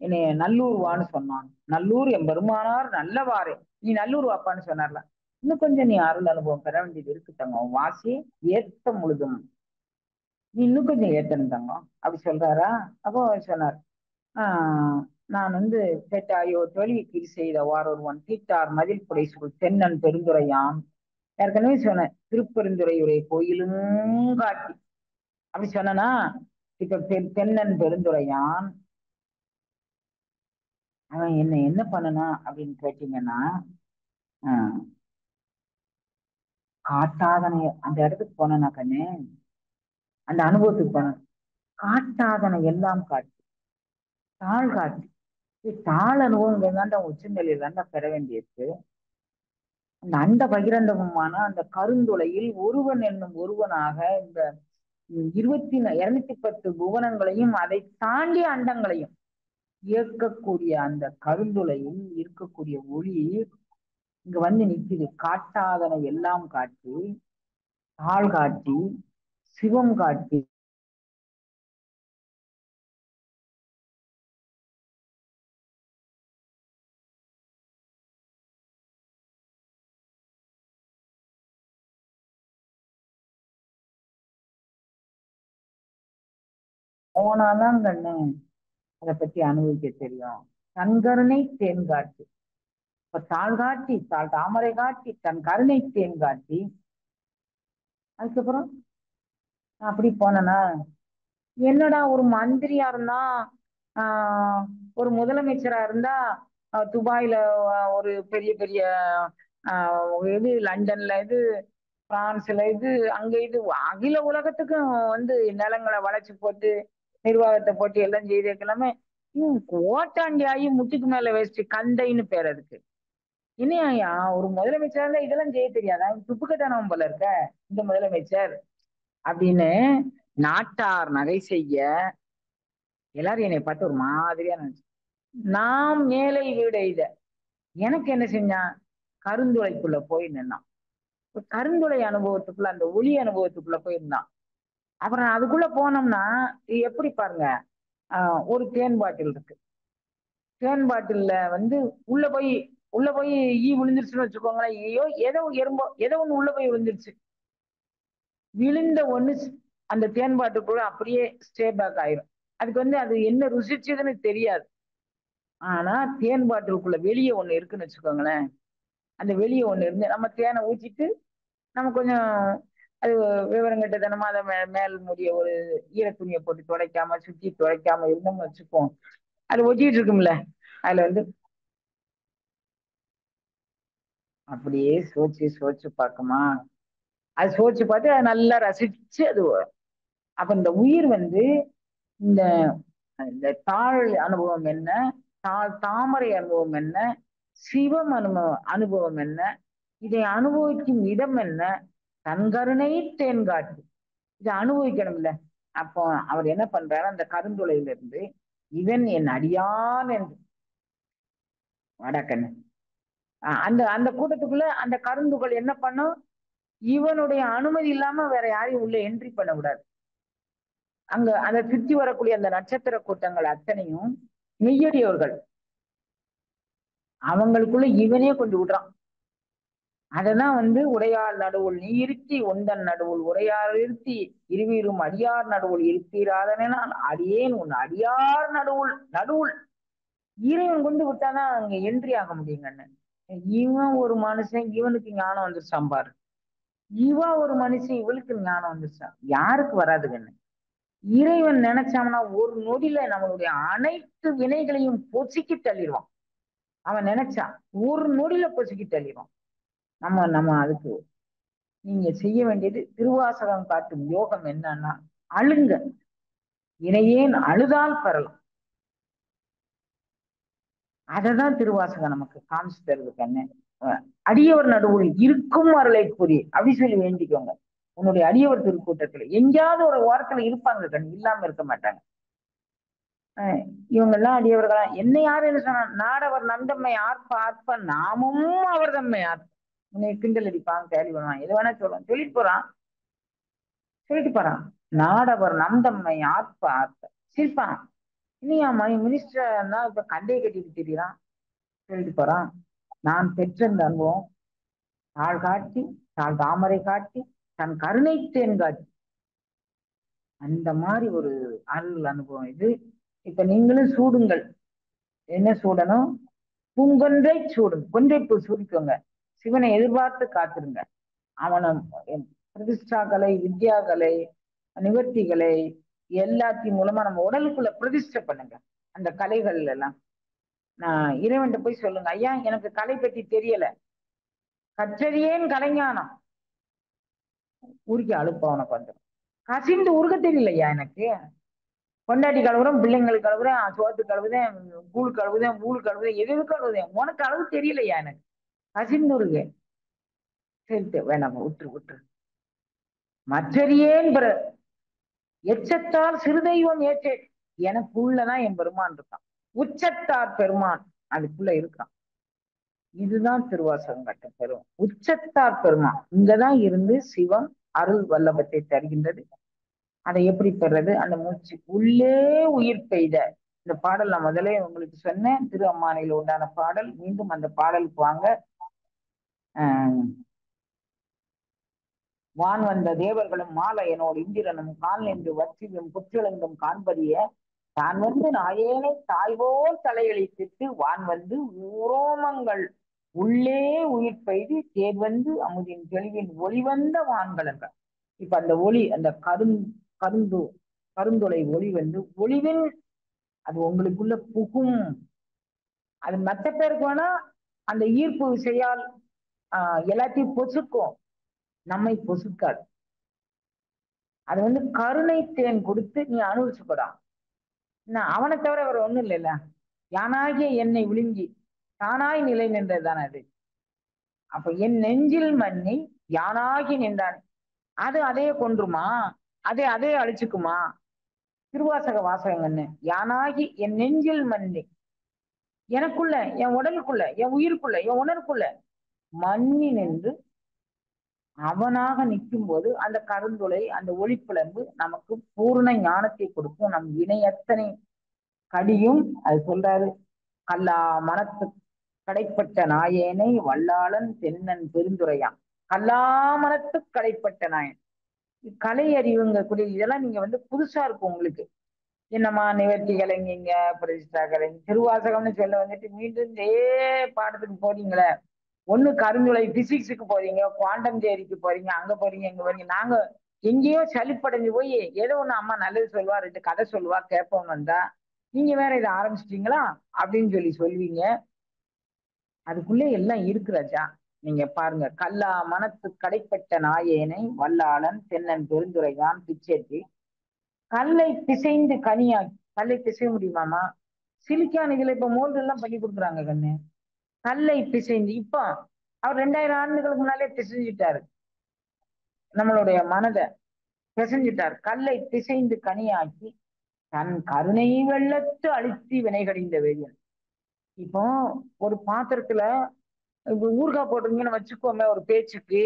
என்னைய நல்லூர் வான்னு சொன்னான். நல்லூர் எம்பெருமானார் நல்லவாறே, நீ நல்லூர் வாப்பான்னு சொன்னார்ல. இன்னும் கொஞ்சம் நீ அருள் அனுபவம் பெற வேண்டியது இருக்கு தங்கம், வாசி ஏத்த முழுதும் நீ இன்னும் கொஞ்சம் ஏத்தணும் தங்கம் அப்படி சொல்றாரா. அப்போ சொன்னார், நான் கேட்டாயோ தொழில் கிரி செய்த வார் ஒருவன் தீட்டார் மதில் புடை சொல் தென்னன் பெருந்துரையான். ஏற்கனவே சொன்னேன், திருப்பெருந்துறையுடைய கோயிலும் காட்டி அப்படி சொன்னா. இப்ப தென்னன் பெருந்துரையான் அவன் என்ன பண்ணனா அப்படின்னு கேட்டீங்கன்னா, காட்டாதனை அந்த இடத்துக்கு போனா கண்ணு, அந்த அனுபவத்துக்கு போன காட்டாதனை எல்லாம் காட்டி தாழ் காட்டி, தாழ் அனுபவம் தாண்டா உச்சநிலையில் தாண்டா பெற வேண்டியிருக்கு. அந்த அண்ட பகிரண்டமான அந்த கருந்துளையில் ஒருவன் என்னும் ஒருவனாக இந்த 210 புவனங்களையும் அதை தாண்டி அண்டங்களையும் இயக்கக்கூடிய அந்த கருந்துளையில் இருக்கக்கூடிய ஒளி இங்க நிக்குது. காட்டாதனை எல்லாம் காட்டி தாழ் காட்டி சிவம் காட்டி போனாதான் கண்ணு அதை பத்தி அனுபவிக்க தெரியும். தன்கருணை தேன் காட்டி, இப்ப தாழ் காட்டி தாமரை காட்டி தன் கருணை தேன் காட்டி, அதுக்கப்புறம் அப்படி போனா என்னடா ஒரு மந்திரியா இருந்தா, ஒரு முதலமைச்சரா இருந்தா, துபாயில ஒரு பெரிய பெரிய இது லண்டன்ல இது பிரான்ஸ்ல இது அங்க இது அகில உலகத்துக்கும் நிலங்களை வளைச்சு போட்டு நிர்வாகத்தை போட்டு எல்லாம் செய்திருக்கலாமே. ஓட்டாண்டி ஆகி முட்டுக்கு மேல வச்சு கந்தைன்னு பேர் அதுக்கு. இனியா ஒரு முதலமைச்சர் இதெல்லாம் செய்ய தெரியாதா, துப்புக்கத்தானவன் போல இருக்க இந்த முதலமைச்சர் அப்படின்னு நாட்டார் நகை செய்ய எல்லாரும் என்னை பார்த்து ஒரு மாதிரியா நினைச்சு. நாம் மேலை வீடு இத எனக்கு என்ன செஞ்சான், கருந்துளைக்குள்ள போய் நின்னான். கருந்துளை அனுபவத்துக்குள்ள அந்த ஒளி அனுபவத்துக்குள்ள போயிருந்தான். அப்புறம் அதுக்குள்ள போனோம்னா எப்படி பாருங்க, ஒரு தேன் பாட்டில் இருக்கு. தேன் பாட்டில்ல உள்ள போய் ஈ விழுந்துருச்சுன்னு வச்சுக்கோங்களேன். ஐயோ ஏதோ எறும்போ ஏதோ ஒண்ணு உள்ள போய் விழுந்துருச்சு. விழுந்த ஒண்ணு அந்த தேன் பாட்டுக்குள்ள அப்படியே ஸ்டே பேக் ஆயிரும். அதுக்கு அது என்ன ருசிச்சதுன்னு தெரியாது. ஆனா தேன் பாட்டிலுக்குள்ள வெளியே ஒண்ணு இருக்குன்னு வச்சுக்கோங்களேன். அந்த வெளியே ஒண்ணு இருந்து நம்ம தேனை ஊற்றிட்டு நம்ம கொஞ்சம் அது விவரம் கெட்டதனமா அதை மேல் முடிய ஒரு ஈர துணியை போட்டு துடைக்காம சுத்தி துடைக்காம இருந்தோம்னு வச்சுப்போம், அது ஒட்டிட்டு இருக்கும்ல. அதுல அப்படியே சோச்சு பார்க்குமா, அது சோச்சு பார்த்து அதை நல்லா ரசிச்சு அது வரும். அப்ப இந்த உயிர் இந்த இந்த தாழ் அனுபவம் என்ன, தாமரை அனுபவம் என்ன, சிவம் அனுபவம் என்ன, இதை அனுபவிக்கும் இடம் என்ன, தன்கருணை தேன்காட்டு, இதை அனுபவிக்கணும்ல. அப்போ அவர் என்ன பண்றாரு, அந்த கருந்துளையில இருந்து இவன் என் அடியான் என்று வடக்கண்ணு அந்த அந்த கூட்டத்துக்குள்ள அந்த கருந்துகள் என்ன பண்ணும், இவனுடைய அனுமதி இல்லாம வேற யாரையும் உள்ள என்ட்ரி பண்ண விடாது. அங்க அதை சுற்றி வரக்கூடிய அந்த நட்சத்திர கூட்டங்கள் அத்தனையும் மெய்யடியவர்கள். அவங்களுக்குள்ள இவனே கொண்டு விடுறான். அததான் உடையார் நடுவுள் நீ இருத்தி உந்தன் நடுவுள் உரையார் இருத்தி இருவீரும் அடியார் நடுவுள் இருத்தீராதனால் அடியேன் உன் அடியார் நடுவுள் நடுவுள் இறைவன் கொண்டு விட்டாதான் அங்க என்ட்ரி ஆக முடியுங்கண்ணு. இவன் ஒரு மனுஷன், இவனுக்கு ஞானம் வந்துருச்சான் பாரு. இவன் ஒரு மனுஷன், இவளுக்கு ஞானம் வந்துருச்சான். யாருக்கு வராதுங்கண்ணு? இறைவன் நினைச்சான்னா ஒரு நொடியில நம்மளுடைய அனைத்து வினைகளையும் பொசுக்கி தள்ளிடுவான். அவன் நினைச்சான் ஒரு நொடியில பொசுக்கி தள்ளிடுவான். நம்ம அதுக்கு நீங்க செய்ய வேண்டியது திருவாசகம் காட்டும் யோகம் என்னன்னா, அழுங்க. இறையேன் அழுதால் பெறலாம். அததான் திருவாசகம் நமக்கு காமிச்சு தருது கண்ணு. அடியவர் நடுவுள் இருக்கும் அருளை புரி அப்படி சொல்லி வேண்டிக்கோங்க. உன்னுடைய அடியவர் திருக்கூட்டத்துல எங்கேயாவது ஒரு ஓரத்துல இருப்பாங்க கண், இல்லாம இருக்க மாட்டாங்க. இவங்க எல்லாம் அடியவர்களா என்ன யாரு என்ன சொன்னா, நாடவர் நந்தம்மை ஆர்ப்ப ஆர்ப்ப நாமும் அவர் தம்மை ஆர்ப்ப. உன்னை கிண்டல் அடிப்பான், கேள்வி பண்ணுவான், எது வேணா சொல்லுவான், சொல்லிட்டு போறான். நாடவர் நந்தம்மை ஆர்ப்ப ஆர்ப்ப சிரிப்பான். இல்லையா மினிஸ்டர்னா இப்ப கண்டையை கட்டிட்டு திரியிறான், சொல்லிட்டு போறான். நான் பெற்ற இந்த அனுபவம் தாழ் காட்டி தாழ் தாமரை காட்டி தன் கருணை தேன் காட்டி, அந்த மாதிரி ஒரு அருள் அனுபவம் இது. இப்ப நீங்களும் சூடுங்கள். என்ன சூடணும்? பூங்கொன்றை சூடும். கொன்றை பூ சூடிக்கோங்க. சிவனை எதிர்பார்த்து காத்துருங்க. அவனை பிரதிஷ்டா கலை, வித்யா கலை, நிவர்த்தி கலை எல்லாத்தையும் மூலமா நம்ம உடலுக்குள்ள பிரதிஷ்டை பண்ணுங்க. அந்த கலைகள்ல எல்லாம் நான் இறைவன்கிட்ட போய் சொல்லுங்க, ஐயா எனக்கு கலை பற்றி தெரியல, கற்றறியேன் கலைஞானம். உருக்கி அழுப்ப உனக்கு வந்துடும். கசிந்து உருக தெரியலையா எனக்கு? கொண்டாடி கழுவுறேன், பிள்ளைங்களுக்கு கழுவுறேன், சோத்து கழுவுதேன், கூழ் கழுவுதேன், ஊழ் கழுவுதேன், எது கழுவுதேன், உனக்கு அளவு தெரியலையா எனக்கு? கசிந்து உருக. சரிட்டு வேணாம், விட்டுரு. மற்றறியேன் எச்சத்தால் சிறுதெய்வம் ஏற்றே. எனக்குள்ளதான் என் பெருமான் இருக்கான். உச்சத்தார் பெருமான் அதுக்குள்ள இருக்கான். இதுதான் திருவாசகம் கட்ட பெறும். உச்சத்தார் பெருமான் இங்கதான் இருந்து சிவம் அருள் வல்லபத்தை தருகின்றது. அதை எப்படி பெறது? அந்த மூச்சு உள்ளே உயிர் பெய்த இந்த பாடல் நான் முதலே உங்களுக்கு சொன்னேன். திரு அம்மானையில் உண்டான பாடல். மீண்டும் அந்த பாடலுக்கு வாங்க. வான் வந்த தேவர்களும் மாலையனோடு இந்திரனும் கால் நின்று வற்றியும் புற்றெழுந்தும் காண்பதிய தான் நாயேனை தாய்வோல் தலையளித்திட்டு வான் ஊரோமங்கள் உள்ளே உயிர் பெய்து தேர் அமுதின் தெளிவின் ஒளிவந்த வான்களங்க. இப்ப அந்த ஒளி, அந்த கருந்துளை ஒளி ஒளிவின் அது உங்களுக்குள்ள புகும். அது மற்ற பேருக்கு வேணா அந்த ஈர்ப்பு விசையால் எல்லாத்தையும் பொசுக்கும், நம்மை பொசுக்காது. அது கருணை தேன் கொடுத்து நீ அனுபவிச்சுக்கூடா. அவனை தவிர வேற ஒண்ணும் இல்லைல்ல. யானாகிய என்னை விழுங்கி தானாய் நிலை நின்றதுதானே அது. அப்ப என் நெஞ்சில் மண்ணி யானாகி நின்றான். அது அதையே கொன்றுமா? அதே அழிச்சுக்குமா? திருவாசக வாசகங்கன்னு யானாகி என் நெஞ்சில் மண்ணி, எனக்குள்ள, என் உடலுக்குள்ள, என் உயிருக்குள்ள, என் உணர்வுக்குள்ள மண்ணி நின்று அவனாக நிற்கும் போது அந்த கருந்துளை, அந்த ஒளிப்பிளம்பு நமக்கு பூர்ண ஞானத்தை கொடுக்கும். நம் இணையத்தனை கடியும். அது சொல்றாரு, கல்லா மனத்து கடைப்பட்ட நாயேனை வல்லாளன் தென்னன் பெருந்துரையான். கல்லாமனத்து கடைப்பட்ட நாயன். கலை அறிவுங்க கூடிய இதெல்லாம் நீங்க புதுசா இருக்கும் உங்களுக்கு. என்னம்மா நிவர்த்தி கலைஞங்க, பிரதிஷ்டா கலைஞ, திருவாசகம்னு சொல்ல மீண்டும் இதே பாடத்துக்கு போறீங்களே. ஒண்ணு கருந்துளை பிசிக்ஸுக்கு போறீங்க, குவாண்டம் தியரிக்கு போறீங்க, அங்க போறீங்க, இங்க போறீங்க. நாங்க எங்கேயோ சலிப்படைஞ்சு போய் ஏதோ ஒண்ணு அம்மா நல்லது சொல்லுவா, 2 கதை சொல்லுவா, கேட்போம் வந்தா நீங்க வேற இதை ஆரம்பிச்சிட்டீங்களா அப்படின்னு சொல்லுவீங்க. அதுக்குள்ளே எல்லாம் இருக்கு ராஜா. நீங்க பாருங்க, கல்லா மனத்து கடைப்பட்ட நாயேனை வல்லாளன் தென்னன் பெருந்துரைதான் பிச்சேற்றி கல்லை பிசைந்து கனியாக்கி. கல்லை பிசைய முடியுமாமா? சிலிக்கான் இதுல இப்ப மோல்டு எல்லாம் பண்ணி கொடுக்குறாங்க கண்ணு. கல்லை பிசைந்து இப்போ அவர் 2000 ஆண்டுகளுக்கு முன்னாலே பிசைஞ்சிட்டாரு. நம்மளுடைய மனதை பிசைஞ்சிட்டார். கல்லை பிசைந்து கனியாக்கி தன் கருணை வெள்ளத்து அழுத்தி வினைகடிந்த வேதியன். இப்போ ஒரு பாத்திரத்துல இப்ப ஊறுகாய் போடுறீங்கன்னு வச்சுக்கோமே ஒரு பேச்சுக்கு,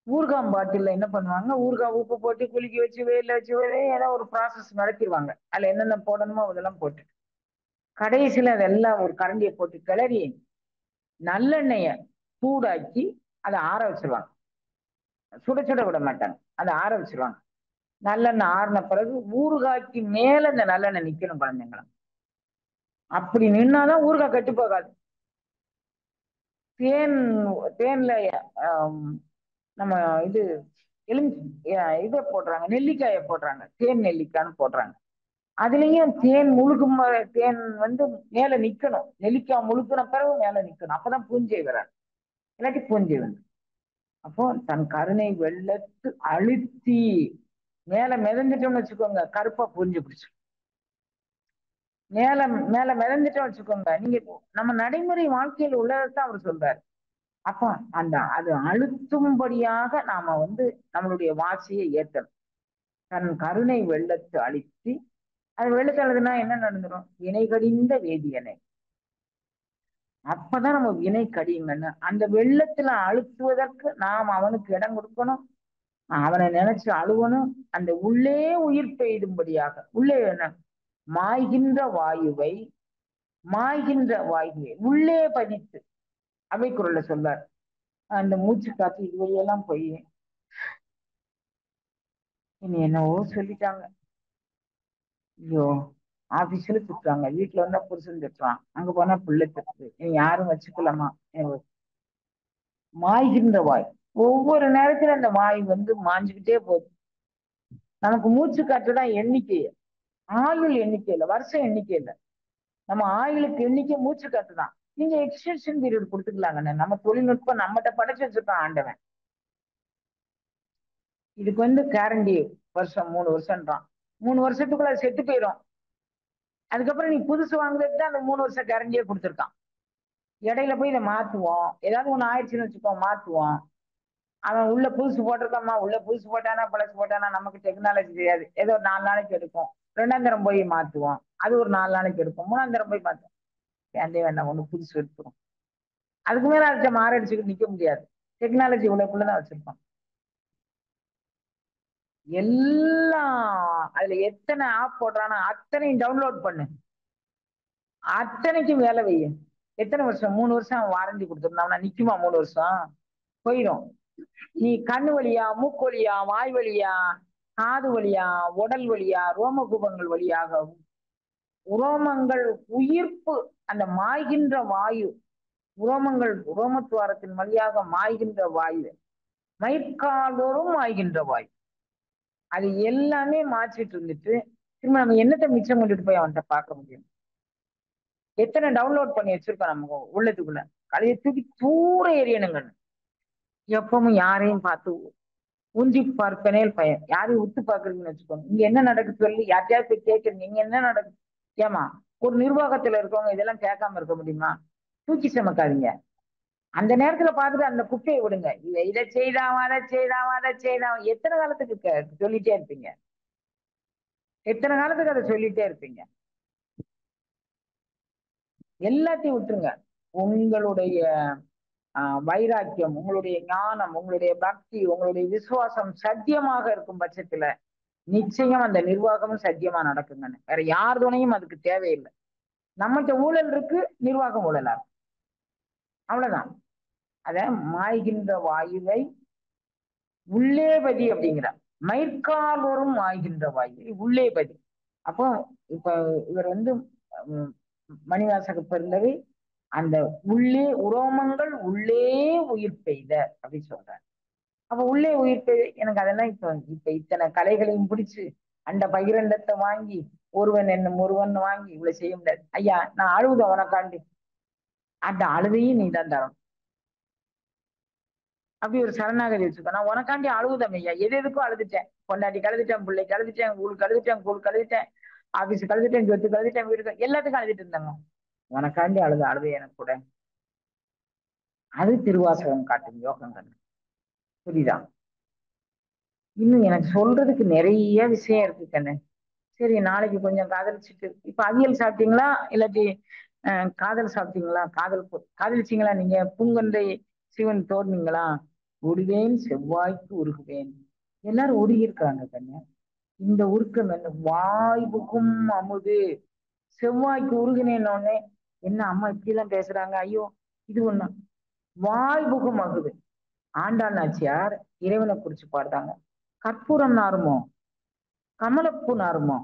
ஊறுகாய் பாட்டில்ல என்ன பண்ணுவாங்க, ஊறுகாய் உப்பு போட்டு குலுக்கி வச்சு வெயில்ல வச்சு ஏதோ ஒரு ப்ராசஸ் நடத்திடுவாங்க. அதுல என்னென்ன போடணுமோ அதெல்லாம் போட்டு கடைசியில அதெல்லாம் ஒரு கரண்டியை போட்டு கிளறி நல்லெண்ணெய சூடாக்கி அதை ஆற வச்சிருவாங்க. சுட சுட விட மாட்டாங்க, அதை ஆற வச்சிருவாங்க. நல்லெண்ணெய் ஆறின பிறகு ஊறுகாய்க்கு மேல இந்த நல்லெண்ணெய் நிக்கணும் குழந்தைங்களா. அப்படி நின்னாதான் ஊறுகாய் கெட்டு போகாது. தேன் தேன்ல நம்ம இது இதை போடுறாங்க, நெல்லிக்காயை போடுறாங்க, தேன் நெல்லிக்காய்ன்னு போடுறாங்க. அதுலயும் தேன் முழுக்கும் தேன் மேல நிக்கணும். நெல்லிக்காய் முழுக்கின பிறகு மேல நிக்கணும். அப்பதான் பூஞ்சை வராது, இல்லாட்டி பூஞ்சை வந்து. அப்போ தன் கருணை வெள்ளத்து அழுத்தி மேல மிதந்துட்டோம்னு வச்சுக்கோங்க, கருப்பா பூஞ்சை பிடிச்சு. மேல மேல மிதந்துட்டோம் வச்சுக்கோங்க, நீங்க நம்ம நடைமுறை வாழ்க்கையில் உள்ளதான் அவர் சொல்றாரு. அப்போ அது அழுத்தும்படியாக நாம நம்மளுடைய வாசியை ஏத்தணும். தன் கருணை வெள்ளத்து அழுத்தி, அது வெள்ளத்து அழுதுனா என்ன நடந்துடும்? வினை கடிந்த வேதியனை. அப்பதான் நம்ம வினை கடியுங்கன்னு அந்த வெள்ளத்துல அழுத்துவதற்கு நாம் அவனுக்கு இடம் கொடுக்கணும். அவனை நினைச்சு அழுவணும். அந்த உள்ளே உயிர் பெய்தும்படியாக உள்ளே மாய்கின்ற வாயுவை உள்ளே பதித்து அவை குரல்ல சொல்லார். அந்த மூச்சு காத்து இது வழியெல்லாம் போய் இனி என்னவோ சொல்லிட்டாங்க. ஐயோ, ஆபீஸ்ல திட்டுறாங்க, வீட்டுல வந்தா புருஷன் திட்டுறான், அங்க போனா பிள்ளை திட்டுது, நீ யாரும் வச்சுக்கலாமா? மாய்கின்ற வாய். ஒவ்வொரு நேரத்துல அந்த வாய் மாஞ்சுக்கிட்டே போகுது. நமக்கு மூச்சு காற்றுதான் எண்ணிக்கை, ஆயுள் எண்ணிக்கை இல்லை, வருஷம் எண்ணிக்கை இல்லை. நம்ம ஆயுளுக்கு எண்ணிக்கை மூச்சு காற்று தான். நீங்க எக்ஸ்டென்ஷன் பீரியட் கொடுத்துக்கலாங்கண்ணே. நம்ம தொழில்நுட்பம் நம்மகிட்ட படைச்சு வச்சிருக்கான் ஆண்டவன். இதுக்கு கேரண்டி வருஷம் 3 வருஷம்ன்றான். 3 வருஷத்துக்குள்ள செத்து போயிடும். அதுக்கப்புறம் நீ புதுசு வாங்குறதுக்கு தான் அந்த 3 வருஷம் கேரண்டியே கொடுத்துருக்கான். இடையில போய் இதை மாத்துவோம், ஏதாவது ஒண்ணு ஆயிடுச்சுன்னு வச்சுக்கோம், மாத்துவோம். அவன் உள்ள புதுசு போட்டிருக்காமா, உள்ள புதுசு போட்டானா பழசு போட்டானா நமக்கு டெக்னாலஜி தெரியாது. ஏதோ 4 நாளைக்கு எடுக்கும். 2ஆம் தரம் போய் மாத்துவோம், அது ஒரு 4 நாளைக்கு எடுக்கும். 3ஆம் தரம் போய் மாத்துவோம். ஏண்டே வேண்டாம், ஒண்ணு புதுசு எடுத்துரும். அதுக்கு மேல அதை மாரடிச்சுக்கிட்டு நிக்க முடியாது. டெக்னாலஜி உள்ளக்குள்ளதான் வச்சிருப்பான். எல்லாம் அதுல எத்தனை ஆப் போடுறானா அத்தனையும் டவுன்லோட் பண்ணு, அத்தனைக்கும் வேலை வையும். எத்தனை வருஷம்? 3 வருஷம் வாரண்டி கொடுத்துருந்தா நிக்குமா? 3 வருஷம் போயிடும். நீ கண்ணு வழியா, மூக்கு வழியா, வாய் வழியா, காது வழியா, உடல் வழியா, ரோம கூபங்கள் வழியாக உரோமங்கள் உயிர்ப்பு, அந்த மாய்கின்ற வாயு, உரோமங்கள் உரோமத்துவாரத்தின் வழியாக மாய்கின்ற வாயு, மயிர்காலோரும் மாய்கின்ற வாயு, அது எல்லாமே மாற்றிட்டு இருந்துட்டு திரும்ப நம்ம என்னத்தை மிச்சம் கொண்டுட்டு போய் அவன்கிட்ட பார்க்க முடியும்? எத்தனை டவுன்லோட் பண்ணி வச்சிருக்கோம் நம்ம உள்ளத்துக்குள்ள. கலையை தூக்கி தூர எறியணுங்கன்னு. எப்பவும் யாரையும் பார்த்து ஊஞ்சி பார்ப்பனேல் பயம். யாரையும் உத்து பாக்குறீங்கன்னு வச்சுக்கோங்க. இங்க என்ன நடக்குது சொல்லி யார்ட்டையாவது போய் கேட்குறீங்க, இங்க என்ன நடக்குது? ஏமா ஒரு நிர்வாகத்துல இருக்கவங்க இதெல்லாம் கேட்காம இருக்க முடியுமா? தூக்கி சுமக்காதீங்க. அந்த நேரத்துல பார்த்துட்டு அந்த குப்பையை விடுங்க. இதை செய்தாவா, அதை செய்தாவா, அதை செய்தாவா, எத்தனை காலத்துக்கு சொல்லிட்டே இருப்பீங்க? எத்தனை காலத்துக்கு அதை சொல்லிட்டே இருப்பீங்க? எல்லாத்தையும் விட்டுருங்க. உங்களுடைய வைராக்கியம், உங்களுடைய ஞானம், உங்களுடைய பக்தி, உங்களுடைய விசுவாசம் சத்தியமாக இருக்கும் பட்சத்துல நிச்சயம் அந்த நிர்வாகமும் சத்தியமா நடக்குங்கன்னு. வேற யார் துணையும் அதுக்கு தேவையில்லை. நம்மகிட்ட ஊழல் இருக்கு, நிர்வாகம் ஊழலா இருக்கு, அவ்வளவுதான். அத மாய்கின்ற வாயுவை உள்ளே பதி அப்படிங்கிறார். மயிர்காலோரும் மாய்கின்ற வாயுவை உள்ளே பதி. அப்போ இப்ப இவர் மணிவாசக பெருந்தகை அந்த உள்ளே உரோமங்கள் உள்ளே உயிர் பெய்த அப்படின்னு சொல்றாரு. அப்ப உள்ளே உயிர் பெய்த எனக்கு அதெல்லாம் இப்ப இத்தனை கலைகளையும் பிடிச்சு அந்த பகிரண்டத்தை வாங்கி ஒருவன் என்னும் ஒருவன் வாங்கி இவ்வளவு செய்ய முடியாது. ஐயா, நான் அழுவுத உனக்காண்டி, அந்த அழுதையும் நீ தான் தரணும். அப்படி ஒரு சரணாகதி வச்சுக்கோ. நான் உனக்காண்டி அழுவுதம் ஐயா, எது எதுக்கும் அழுதுட்டேன். பொண்டாட்டி கழுதுட்டேன், பிள்ளை கழுதுட்டேன், ஊருக்கு கழுதுட்டேன், கூழ் கழுதுட்டேன், ஆபீஸ் கழுதுட்டேன், சொத்து கழுதுட்டேன், வீடு எல்லாத்துக்கும் அழுதுட்டு இருந்தாங்க. உனக்காண்டி அழுது எனக்கு கூட. அது திருவாசகம் காட்டும் யோகங்கள். புரியுதா? இன்னும் எனக்கு சொல்றதுக்கு நிறைய விஷயம் இருக்கு கண்ணு. சரி, நாளைக்கு கொஞ்சம் காதலிச்சுட்டு. இப்ப அவியல் சாப்பிட்டீங்களா இல்லாட்டி காதல் சாப்பிட்டீங்களா? காதலிச்சீங்களா? நீங்க பூங்கொன்றை சிவன் தோடுனீங்களா? ஓடுவேன் செவ்வாய்க்கு உருகுவேன். எல்லாரும் உருகியிருக்காங்க கண்ணு. இந்த உருக்கம் என்ன? வாய்வுக்கும் அமுது. செவ்வாய்க்கு உருகினேன்னொடனே என்ன அம்மா இப்படி எல்லாம் பேசுறாங்க, ஐயோ இது ஒண்ணு. வாய்வுக்கும் அமுது. ஆண்டாள் நாச்சியார் இறைவனை குறிச்சு பாடுறாங்க. கற்பூரம் நாருமோ, கமலப்பூ நாருமோ,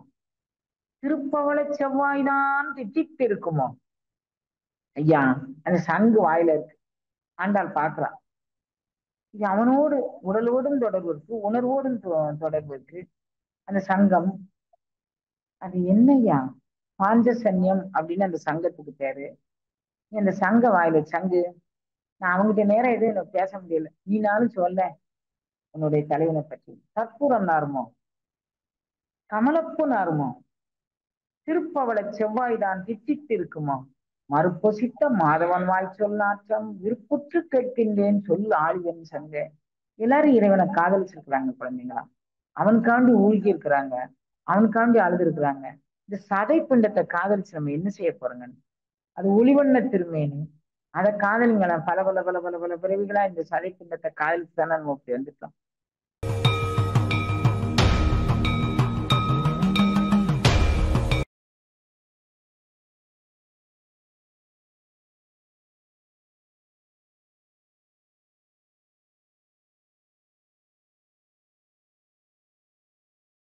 திருப்பவள செவ்வாய்தான் திட்டிட்டு இருக்குமோ. ஐயா, அந்த சங்கு வாயில இருக்கு. ஆண்டாள் பாக்குறா. இது அவனோடு உடலோடும் தொடர்பு இருக்கு, உணர்வோடும் தொடர்பு இருக்கு. அந்த சங்கம் அது என்னய்யா? பாஞ்சசன்யம் அப்படின்னு அந்த சங்கத்துக்கு பேரு. நீ அந்த சங்க வாயில சங்கு. நான் அவங்ககிட்ட நேரம் எதுவும் எனக்கு பேச முடியல, நீனாலும் சொல்ல உன்னுடைய தலைவனை பற்றி. கற்பூரம் நாருமோ, கமலப்பூ நாருமோ, திருப்பவள செவ்வாய்தான் திட்டித்து இருக்குமோ, மறுப்பொசித்த மாதவன் வாய் சொல் நாற்றம் விருப்புற்று கேட்கின்றேன் சொல் ஆழிவன் சங்க. எல்லாரும் இறைவனை காதலிச்சிருக்கிறாங்க குழந்தைங்களா. அவனுக்காண்டி ஊழ்கி இருக்கிறாங்க, அவனுக்காண்டி அழுது இருக்கிறாங்க. இந்த சதை பிண்டத்தை காதலிச்சு நம்ம என்ன செய்ய போறோங்க? அது ஒளிவண்ண திருமேனி. அதை காதலிங்களா? பல பல பல பல பல பிறவிகளா இந்த சதை பிண்டத்தை காதலிச்சு தானே நம்ம இப்படி வந்துட்டோம்.